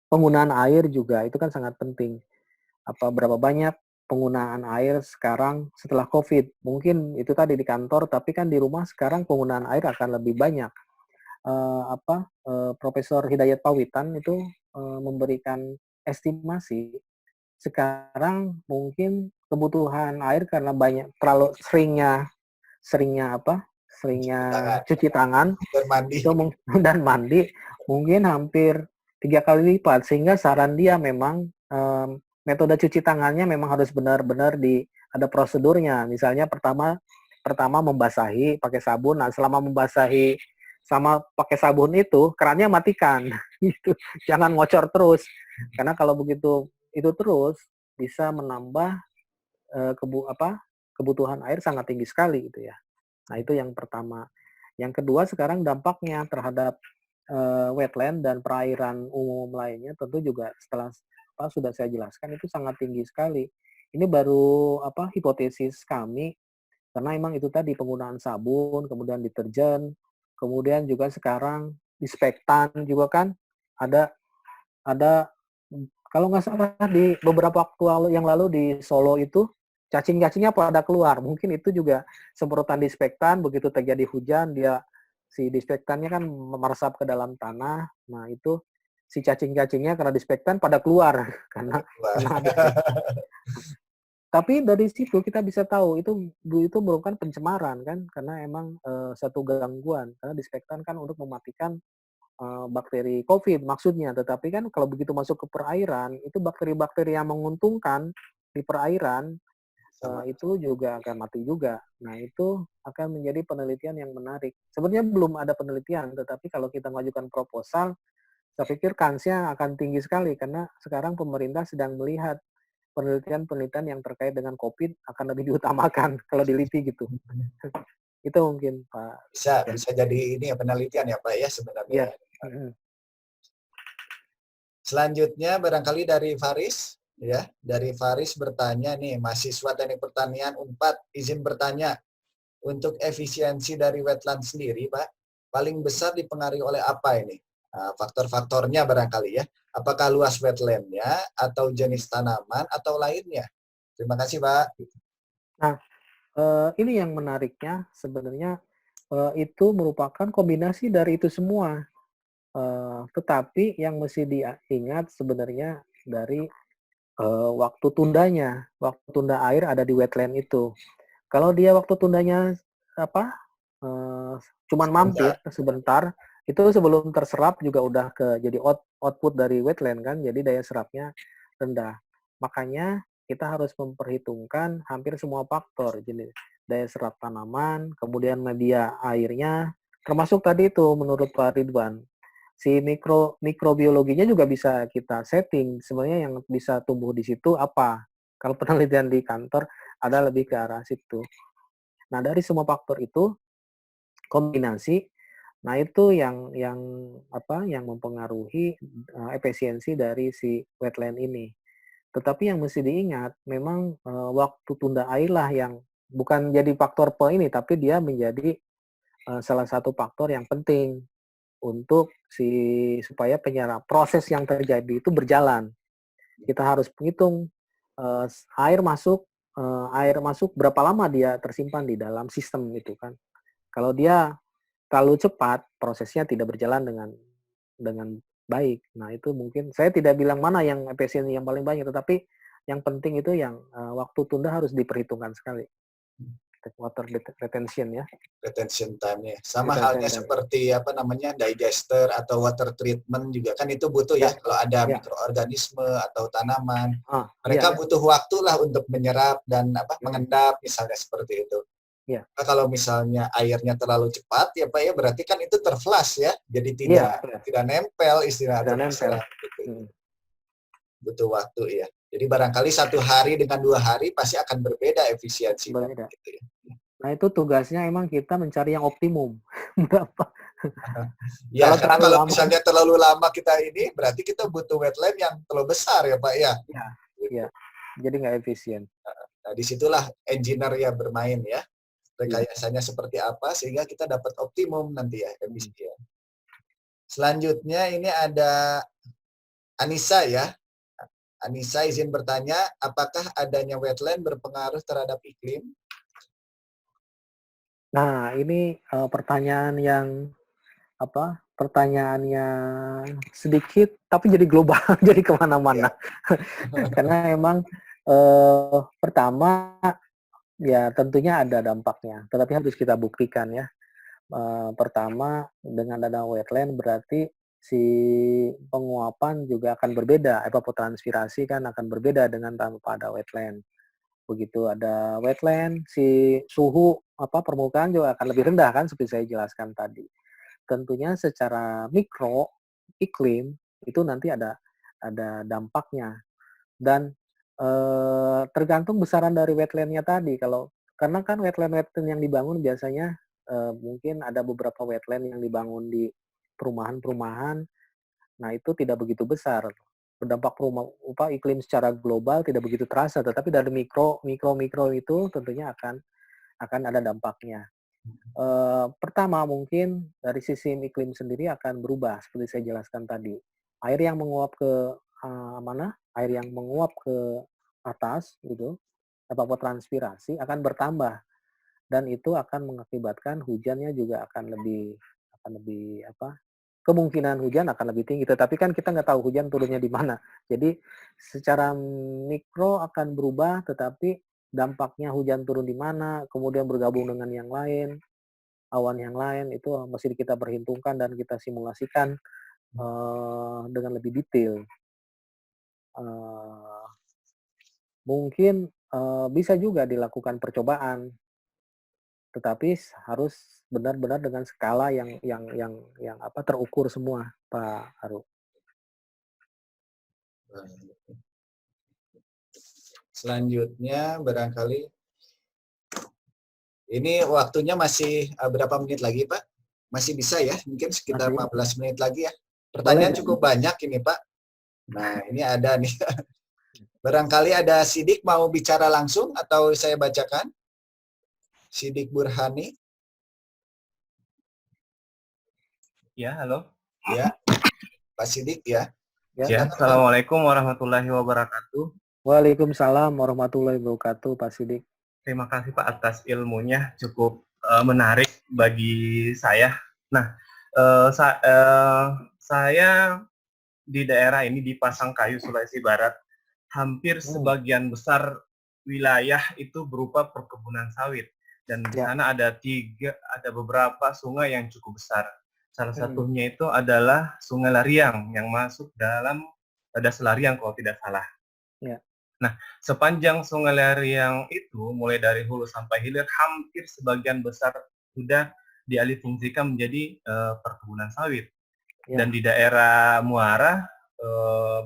penggunaan air juga itu kan sangat penting. Berapa banyak penggunaan air sekarang setelah COVID? Mungkin itu tadi di kantor, tapi kan di rumah sekarang penggunaan air akan lebih banyak. Profesor Hidayat Pawitan itu memberikan estimasi sekarang mungkin kebutuhan air karena terlalu seringnya cuci tangan dan mandi mungkin hampir 3 kali lipat, sehingga saran dia memang metode cuci tangannya memang harus benar-benar ada prosedurnya. Misalnya pertama membasahi pakai sabun. Nah, selama membasahi sama pakai sabun itu kerannya matikan gitu. Jangan ngocor terus. Karena kalau begitu itu terus bisa menambah kebutuhan air sangat tinggi sekali gitu ya. Nah, itu yang pertama. Yang kedua sekarang dampaknya terhadap wetland dan perairan umum lainnya tentu juga setelah sudah saya jelaskan itu sangat tinggi sekali. Ini baru hipotesis kami karena emang itu tadi penggunaan sabun, kemudian deterjen, kemudian juga sekarang disinfektan juga kan ada kalau nggak salah di beberapa waktu yang lalu di Solo itu cacing-cacingnya pada keluar. Mungkin itu juga semprotan disinfektan, begitu terjadi hujan si disinfektannya kan meresap ke dalam tanah. Nah, itu si cacing-cacingnya karena disinfektan pada keluar karena ada. Tapi dari situ kita bisa tahu itu merupakan pencemaran kan, karena emang satu gangguan. Karena disinfektan kan untuk mematikan bakteri COVID maksudnya. Tetapi kan kalau begitu masuk ke perairan, itu bakteri-bakteri yang menguntungkan di perairan Sama. itu juga akan mati juga. Nah, itu akan menjadi penelitian yang menarik. Sebenarnya belum ada penelitian, tetapi kalau kita mengajukan proposal, saya pikir kansnya akan tinggi sekali karena sekarang pemerintah sedang melihat penelitian-penelitian yang terkait dengan COVID akan lebih diutamakan kalau diliti gitu. Itu mungkin Pak. Ya, Bisa jadi ini ya penelitian ya Pak ya sebenarnya. ya. Ya. Selanjutnya barangkali dari Faris ya. Dari Faris bertanya nih, mahasiswa Teknik Pertanian Unpad izin bertanya, untuk efisiensi dari wetland sendiri Pak, paling besar dipengaruhi oleh apa ini? Faktor-faktornya barangkali ya. Apakah luas wetlandnya atau jenis tanaman atau lainnya? Terima kasih Pak. Nah, ini yang menariknya sebenarnya itu merupakan kombinasi dari itu semua. Tetapi yang mesti diingat sebenarnya dari waktu tundanya. Waktu tunda air ada di wetland itu. Kalau dia waktu tundanya apa? Cuman mampir sebentar, itu sebelum terserap juga udah jadi output dari wetland kan, jadi daya serapnya rendah. Makanya kita harus memperhitungkan hampir semua faktor, jadi daya serap tanaman, kemudian media airnya, termasuk tadi itu menurut Pak Ridwan, si mikrobiologinya juga bisa kita setting. Sebenarnya yang bisa tumbuh di situ apa? Kalau penelitian di kantor ada lebih ke arah situ. Nah, dari semua faktor itu kombinasi, nah itu yang mempengaruhi efisiensi dari si wetland ini. Tetapi yang mesti diingat, memang waktu tunda air lah yang bukan jadi faktor ini, tapi dia menjadi salah satu faktor yang penting untuk supaya proses yang terjadi itu berjalan. Kita harus menghitung uh, air masuk air masuk berapa lama dia tersimpan di dalam sistem itu kan. Kalau dia terlalu cepat, prosesnya tidak berjalan dengan baik. Nah, itu mungkin saya tidak bilang mana yang efisien yang paling banyak, tetapi yang penting itu yang waktu tunda harus diperhitungkan sekali. Water retention ya. Retention time-nya. Sama Retention halnya time. seperti apa namanya digester atau water treatment juga kan itu butuh ya, kalau ada mikroorganisme atau tanaman. Mereka butuh waktu lah untuk menyerap dan mengendap misalnya seperti itu. Ya. Nah, kalau misalnya airnya terlalu cepat ya Pak ya berarti kan itu terflush ya. Jadi tidak nempel istilahnya. Tidak nempel. Gitu. Butuh waktu ya. Jadi barangkali 1 hari dengan 2 hari pasti akan berbeda efisiensi. Berbeda. Gitu ya. Nah, itu tugasnya emang kita mencari yang optimum. Berapa? Ya, karena kalau misalnya terlalu lama kita ini, berarti kita butuh wetland yang terlalu besar ya Pak ya. Iya, iya. Jadi nggak efisien. Nah, disitulah engineer ya bermain ya. Rekayasanya seperti apa sehingga kita dapat optimum nanti ya efisien. Selanjutnya ini ada Anissa ya. Anissa izin bertanya, apakah adanya wetland berpengaruh terhadap iklim? Nah, ini pertanyaan yang pertanyaannya sedikit tapi jadi global, jadi kemana-mana. Ya. Karena emang pertama ya tentunya ada dampaknya, tetapi harus kita buktikan ya. Pertama dengan ada wetland berarti si penguapan juga akan berbeda, evapotranspirasi kan akan berbeda dengan tanpa ada wetland. Begitu ada wetland, si suhu permukaan juga akan lebih rendah kan seperti saya jelaskan tadi. Tentunya secara mikro iklim itu nanti ada dampaknya dan tergantung besaran dari wetlandnya tadi. Karena kan wetland yang dibangun biasanya mungkin ada beberapa wetland yang dibangun di perumahan-perumahan, nah itu tidak begitu besar. Berdampak iklim secara global tidak begitu terasa, tetapi dari mikro itu tentunya akan ada dampaknya. Pertama mungkin dari sisi iklim sendiri akan berubah seperti saya jelaskan tadi. Air yang menguap ke Air yang menguap ke atas gitu, evapotranspirasi akan bertambah dan itu akan mengakibatkan hujannya juga akan lebih kemungkinan hujan akan lebih tinggi. Tetapi kan kita nggak tahu hujan turunnya di mana. Jadi secara mikro akan berubah, tetapi dampaknya hujan turun di mana, kemudian bergabung dengan yang lain, awan yang lain, itu mesti kita perhitungkan dan kita simulasikan dengan lebih detail. Mungkin bisa juga dilakukan percobaan, tetapi harus benar-benar dengan skala yang terukur semua, Pak Aru. Selanjutnya barangkali ini waktunya masih berapa menit lagi, Pak? Masih bisa ya? Mungkin sekitar 15 menit lagi ya. Pertanyaan cukup banyak ini, Pak. Nah, ini ada nih. Barangkali ada Sidik mau bicara langsung atau saya bacakan? Sidik Burhani. Ya, halo. Ya, Pak Sidik ya. Ya, Assalamualaikum warahmatullahi wabarakatuh. Waalaikumsalam warahmatullahi wabarakatuh, Pak Sidik. Terima kasih Pak atas ilmunya, cukup menarik bagi saya. Nah, saya di daerah ini di Pasangkayu, Sulawesi Barat, hampir sebagian besar wilayah itu berupa perkebunan sawit. Dan di sana ada beberapa sungai yang cukup besar. Salah satunya itu adalah Sungai Lariang yang masuk dalam Das Lariang kalau tidak salah. Ya. Nah, sepanjang Sungai Lariang itu, mulai dari hulu sampai hilir, hampir sebagian besar sudah dialihfungsikan menjadi perkebunan sawit. Ya. Dan di daerah Muara,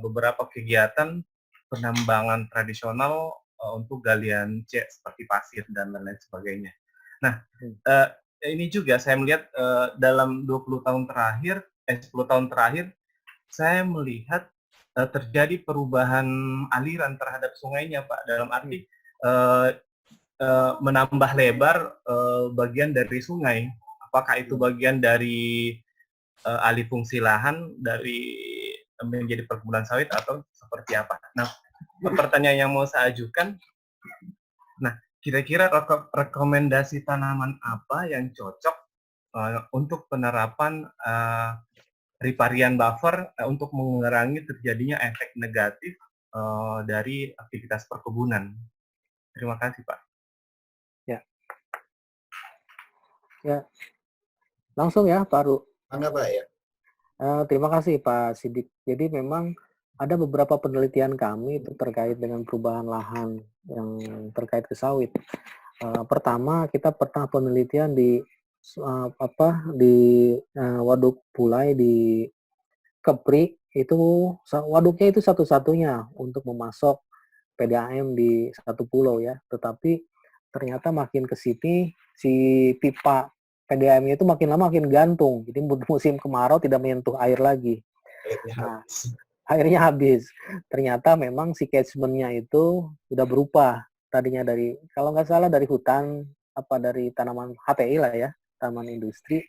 beberapa kegiatan penambangan tradisional untuk galian C seperti pasir dan lain-lain sebagainya. Nah, ini juga saya melihat dalam 10 tahun terakhir, saya melihat terjadi perubahan aliran terhadap sungainya, Pak. Dalam arti menambah lebar bagian dari sungai. Apakah itu bagian dari alih fungsi lahan dari menjadi perkebunan sawit atau seperti apa? Nah, pertanyaan yang mau saya ajukan, nah, kira-kira rekomendasi tanaman apa yang cocok untuk penerapan riparian buffer untuk mengurangi terjadinya efek negatif dari aktivitas perkebunan? Terima kasih, Pak. Ya, langsung ya, Pak Aru. Mangga, Pak ya. Terima kasih, Pak Sidik. Jadi memang ada beberapa penelitian kami itu terkait dengan perubahan lahan yang terkait ke sawit. Pertama, kita pernah penelitian di Waduk Pulai di Kepri, itu waduknya itu satu-satunya untuk memasok PDAM di satu pulau ya. Tetapi ternyata makin ke sini si pipa PDAM itu makin lama makin gantung. Jadi musim kemarau tidak menyentuh air lagi. Nah, airnya habis. Ternyata memang si catchment-nya itu sudah berubah. Tadinya dari, kalau nggak salah dari hutan, dari tanaman HTI lah ya, tanaman industri,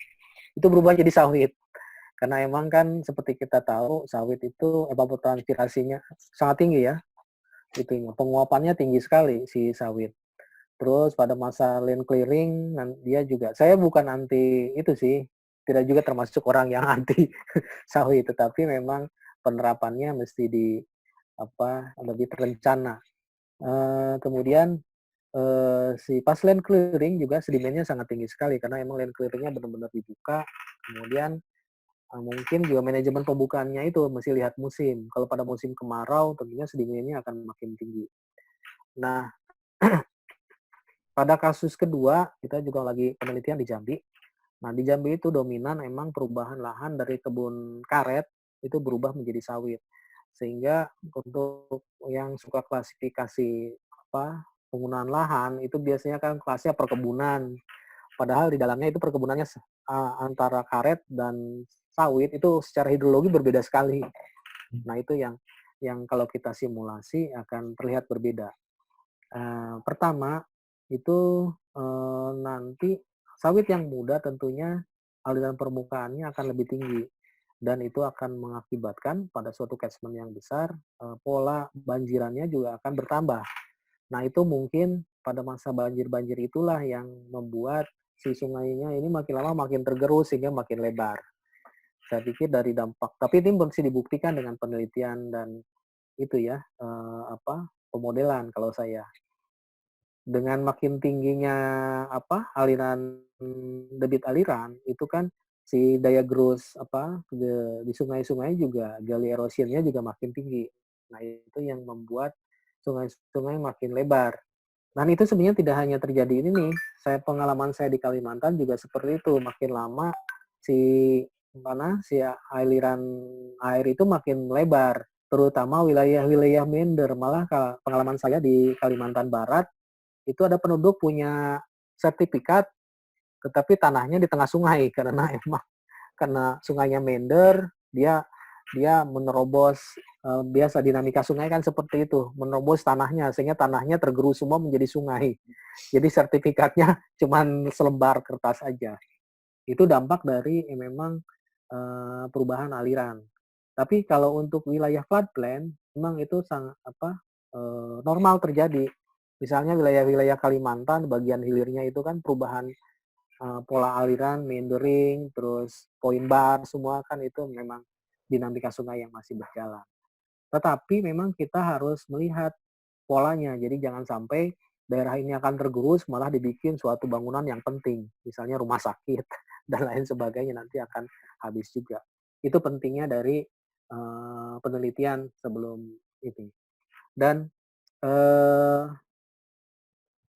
itu berubah jadi sawit. Karena emang kan seperti kita tahu, sawit itu evapotranspirasinya sangat tinggi ya. Penguapannya tinggi sekali si sawit. Terus pada masa land clearing, dia juga, saya bukan anti itu sih, tidak juga termasuk orang yang anti sawit, tetapi memang penerapannya mesti lebih terencana. Kemudian si pas land clearing juga sedimennya sangat tinggi sekali karena emang land clearingnya benar-benar dibuka. Kemudian mungkin juga manajemen pembukaannya itu mesti lihat musim. Kalau pada musim kemarau tentunya sedimennya akan makin tinggi. Nah, pada kasus kedua, kita juga lagi penelitian di Jambi. Nah, di Jambi itu dominan emang perubahan lahan dari kebun karet itu berubah menjadi sawit. Sehingga untuk yang suka klasifikasi penggunaan lahan, itu biasanya kan kelasnya perkebunan. Padahal di dalamnya itu perkebunannya antara karet dan sawit itu secara hidrologi berbeda sekali. Nah, itu yang kalau kita simulasi akan terlihat berbeda. Pertama, itu nanti sawit yang muda tentunya aliran permukaannya akan lebih tinggi dan itu akan mengakibatkan pada suatu catchment yang besar pola banjirannya juga akan bertambah. Nah, itu mungkin pada masa banjir-banjir itulah yang membuat si sungainya ini makin lama makin tergerus sehingga makin lebar. Saya pikir dari dampak, tapi ini masih dibuktikan dengan penelitian dan itu ya, pemodelan kalau saya. Dengan makin tingginya aliran debit aliran, itu kan si daya growth di sungai-sungai juga gali erosionnya juga makin tinggi. Nah, itu yang membuat sungai-sungai makin lebar. Dan itu sebenarnya tidak hanya terjadi ini nih, pengalaman saya di Kalimantan juga seperti itu. Makin lama si aliran air itu makin lebar, terutama wilayah-wilayah minder. Malah pengalaman saya di Kalimantan Barat, itu ada penduduk punya sertifikat, tetapi tanahnya di tengah sungai karena sungainya meander, dia menerobos, biasa dinamika sungai kan seperti itu, menerobos tanahnya sehingga tanahnya tergerus semua menjadi sungai. Jadi sertifikatnya cuman selembar kertas aja. Itu dampak dari memang perubahan aliran. Tapi kalau untuk wilayah floodplain, memang itu sangat normal terjadi. Misalnya wilayah-wilayah Kalimantan, bagian hilirnya itu kan perubahan pola aliran, meandering, terus point bar, semua kan itu memang dinamika sungai yang masih berjalan. Tetapi memang kita harus melihat polanya, jadi jangan sampai daerah ini akan tergerus, malah dibikin suatu bangunan yang penting, misalnya rumah sakit, dan lain sebagainya, nanti akan habis juga. Itu pentingnya dari penelitian sebelum ini. Dan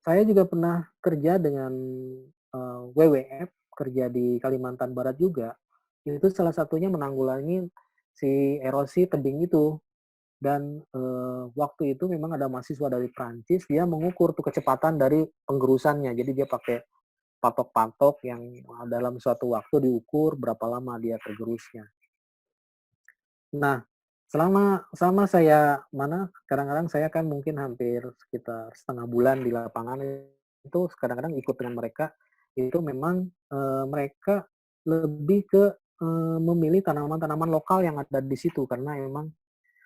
saya juga pernah kerja dengan WWF, kerja di Kalimantan Barat juga. Itu salah satunya menanggulangi si erosi tebing itu. Dan waktu itu memang ada mahasiswa dari Prancis, dia mengukur tuh kecepatan dari penggerusannya. Jadi dia pakai patok-patok yang dalam suatu waktu diukur berapa lama dia tergerusnya. Nah, selama saya kadang-kadang saya kan mungkin hampir sekitar setengah bulan di lapangan, itu kadang-kadang ikut dengan mereka, itu memang mereka lebih ke memilih tanaman-tanaman lokal yang ada di situ, karena memang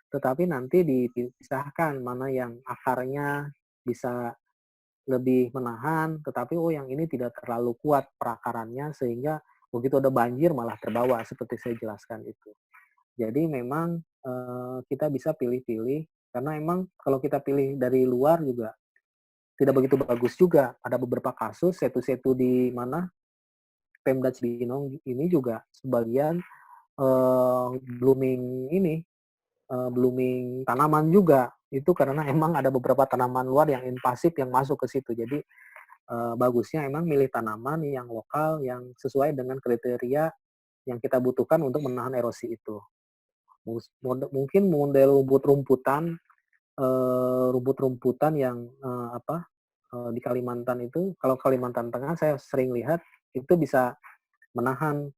tetapi nanti dipisahkan mana yang akarnya bisa lebih menahan, tetapi yang ini tidak terlalu kuat perakarannya sehingga begitu ada banjir malah terbawa seperti saya jelaskan itu. Jadi memang kita bisa pilih-pilih, karena emang kalau kita pilih dari luar juga tidak begitu bagus juga. Ada beberapa kasus setu-setu di mana Pemda Cibinong ini juga sebagian blooming tanaman juga. Itu karena emang ada beberapa tanaman luar yang invasif yang masuk ke situ. Jadi bagusnya emang milih tanaman yang lokal yang sesuai dengan kriteria yang kita butuhkan untuk menahan erosi itu. Mungkin model rumput-rumputan yang di Kalimantan itu, kalau Kalimantan Tengah saya sering lihat itu bisa menahan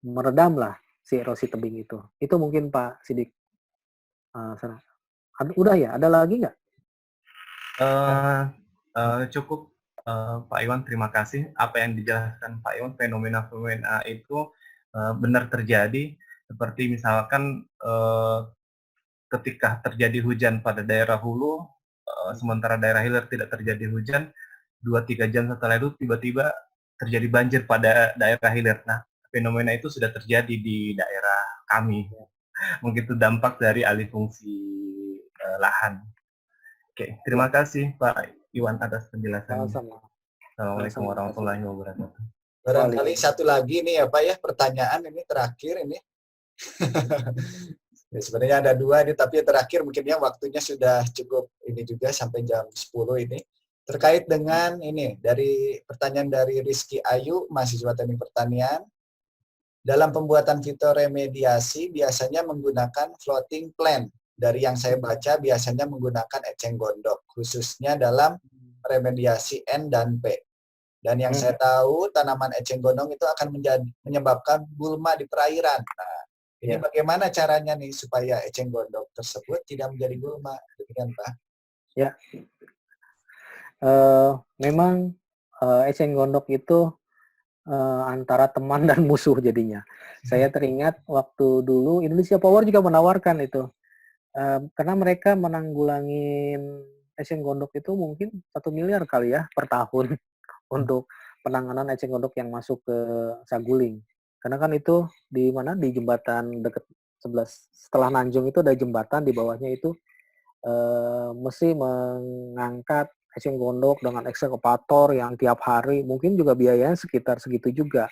meredam lah si erosi tebing itu. Itu mungkin Pak Sidik. Udah ya, ada lagi nggak? Cukup Pak Iwan, terima kasih. Apa yang dijelaskan Pak Iwan, fenomena-fenomena itu benar terjadi. Seperti misalkan ketika terjadi hujan pada daerah hulu, sementara daerah hilir tidak terjadi hujan, 2-3 jam setelah itu tiba-tiba terjadi banjir pada daerah hilir. Nah, fenomena itu sudah terjadi di daerah kami. Mungkin itu dampak dari alih fungsi lahan. Oke, terima kasih Pak Iwan atas penjelasannya. Assalamualaikum warahmatullahi wabarakatuh. Barangkali satu lagi nih ya Pak ya, pertanyaan ini terakhir ini. Ya, sebenarnya ada 2 nih, tapi yang terakhir mungkin ya waktunya sudah cukup ini juga sampai jam 10 ini. Terkait dengan ini, dari pertanyaan dari Rizky Ayu, mahasiswa teknik pertanian. Dalam pembuatan fitoremediasi biasanya menggunakan floating plant. Dari yang saya baca biasanya menggunakan eceng gondok, khususnya dalam remediasi N dan P. Dan yang saya tahu tanaman eceng gondok itu akan menyebabkan gulma di perairan. Nah, ini bagaimana caranya nih supaya eceng gondok tersebut tidak menjadi gulma? Demikian Pak. Ya, memang eceng gondok itu antara teman dan musuh jadinya. Saya teringat waktu dulu Indonesia Power juga menawarkan itu. Karena mereka menanggulangin eceng gondok itu mungkin 1 miliar kali ya per tahun untuk penanganan eceng gondok yang masuk ke Saguling. Karena kan itu di mana, di jembatan dekat setelah Nanjung itu ada jembatan, di bawahnya itu mesti mengangkat eceng gondok dengan ekskavator yang tiap hari, mungkin juga biayanya sekitar segitu juga.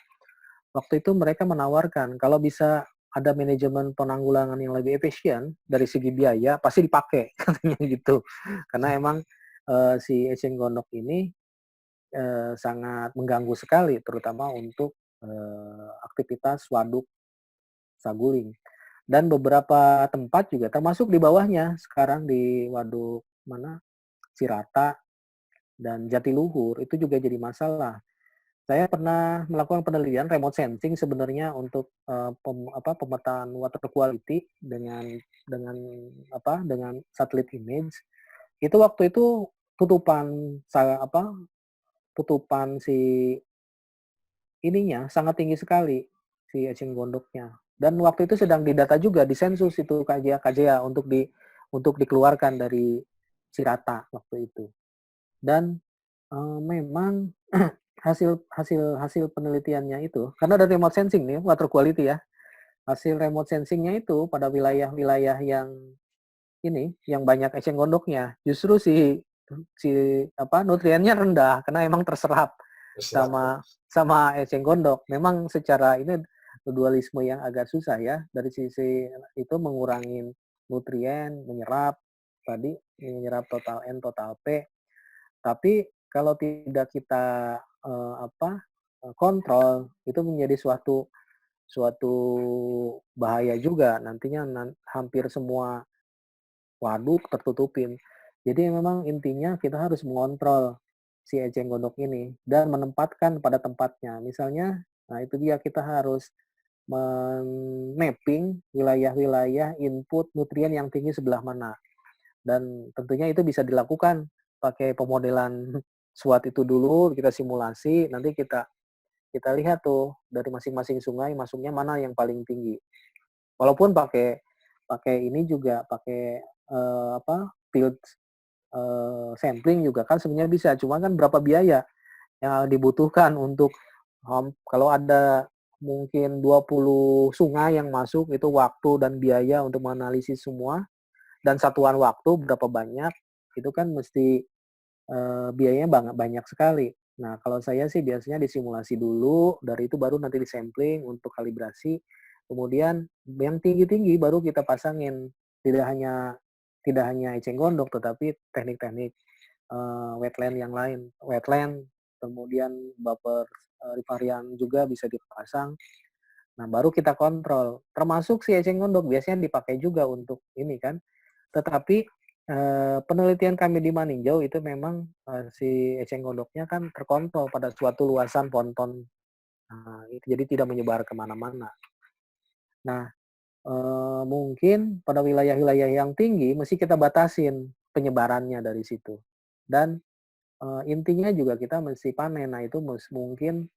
Waktu itu mereka menawarkan kalau bisa ada manajemen penanggulangan yang lebih efisien dari segi biaya, pasti dipakai katanya gitu. Karena emang si eceng gondok ini sangat mengganggu sekali, terutama untuk aktivitas waduk Saguling. Dan beberapa tempat juga, termasuk di bawahnya sekarang di waduk mana, Cirata dan Jatiluhur, itu juga jadi masalah. Saya pernah melakukan penelitian remote sensing sebenarnya untuk pemetaan water quality dengan satelit image. Itu waktu itu tutupan tutupan si ininya sangat tinggi sekali, si eceng gondoknya. Dan waktu itu sedang didata juga di sensus itu KJA untuk dikeluarkan dari Cirata waktu itu. Dan memang hasil penelitiannya itu, karena dari remote sensing nih, water quality ya, hasil remote sensingnya itu pada wilayah-wilayah yang banyak eceng gondoknya, justru nutriennya rendah karena emang terserap sama eceng gondok. Memang secara ini dualisme yang agak susah ya, dari sisi itu mengurangi nutrien, menyerap total N total P. Tapi kalau tidak kita kontrol, itu menjadi suatu bahaya juga, nantinya hampir semua waduk tertutupin. Jadi memang intinya kita harus mengontrol si eceng gondok ini dan menempatkan pada tempatnya. Misalnya, nah itu dia, kita harus mapping wilayah-wilayah input nutrien yang tinggi sebelah mana. Dan tentunya itu bisa dilakukan pakai pemodelan SWOT itu dulu, kita simulasi, nanti kita lihat tuh dari masing-masing sungai masuknya mana yang paling tinggi. Walaupun pakai ini juga pakai field sampling juga kan sebenarnya bisa, cuma kan berapa biaya yang dibutuhkan untuk kalau ada mungkin 20 sungai yang masuk, itu waktu dan biaya untuk menganalisis semua, dan satuan waktu berapa banyak, itu kan mesti biayanya banyak sekali. Nah, kalau saya sih biasanya disimulasi dulu, dari itu baru nanti disampling untuk kalibrasi, kemudian yang tinggi-tinggi baru kita pasangin, tidak hanya eceng gondok, tetapi teknik-teknik wetland yang lain, kemudian buffer riparian juga bisa dipasang. Nah, baru kita kontrol. Termasuk si eceng gondok biasanya dipakai juga untuk ini kan. Tetapi penelitian kami di Maninjau itu memang si eceng gondoknya kan terkontrol pada suatu luasan ponton. Nah, jadi tidak menyebar kemana-mana. Nah, mungkin pada wilayah-wilayah yang tinggi mesti kita batasin penyebarannya dari situ. Dan intinya juga kita mesti panen. Nah, itu mungkin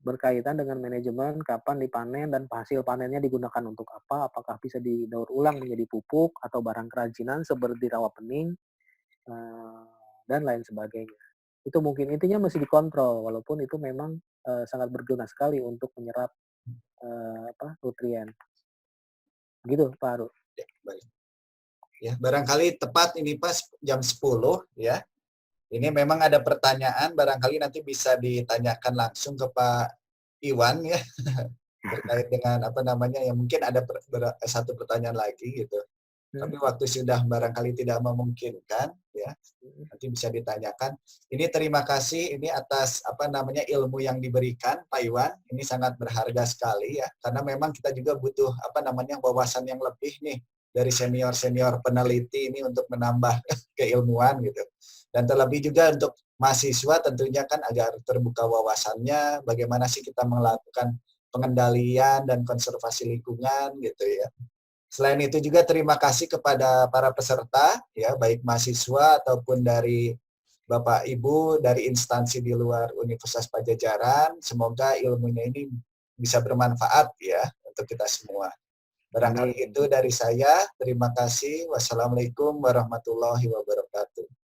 berkaitan dengan manajemen kapan dipanen dan hasil panennya digunakan untuk apa, apakah bisa didaur ulang menjadi pupuk atau barang kerajinan seperti rawa pening dan lain sebagainya. Itu mungkin intinya mesti dikontrol, walaupun itu memang sangat berguna sekali untuk menyerap nutrien. Gitu, Pak Aru. Ya, baik. Ya, barangkali tepat ini pas jam 10 ya. Ini memang ada pertanyaan, barangkali nanti bisa ditanyakan langsung ke Pak Iwan ya, terkait dengan ya mungkin ada satu pertanyaan lagi gitu. Tapi waktu sudah barangkali tidak memungkinkan ya, nanti bisa ditanyakan. Ini terima kasih ini atas ilmu yang diberikan Pak Iwan. Ini sangat berharga sekali ya, karena memang kita juga butuh wawasan yang lebih nih dari senior peneliti ini untuk menambah keilmuan gitu. Dan terlebih juga untuk mahasiswa tentunya kan agar terbuka wawasannya bagaimana sih kita melakukan pengendalian dan konservasi lingkungan gitu ya. Selain itu juga terima kasih kepada para peserta ya, baik mahasiswa ataupun dari Bapak Ibu dari instansi di luar Universitas Padjadjaran. Semoga ilmunya ini bisa bermanfaat ya untuk kita semua. Barangkali itu dari saya. Terima kasih. Wassalamualaikum warahmatullahi wabarakatuh.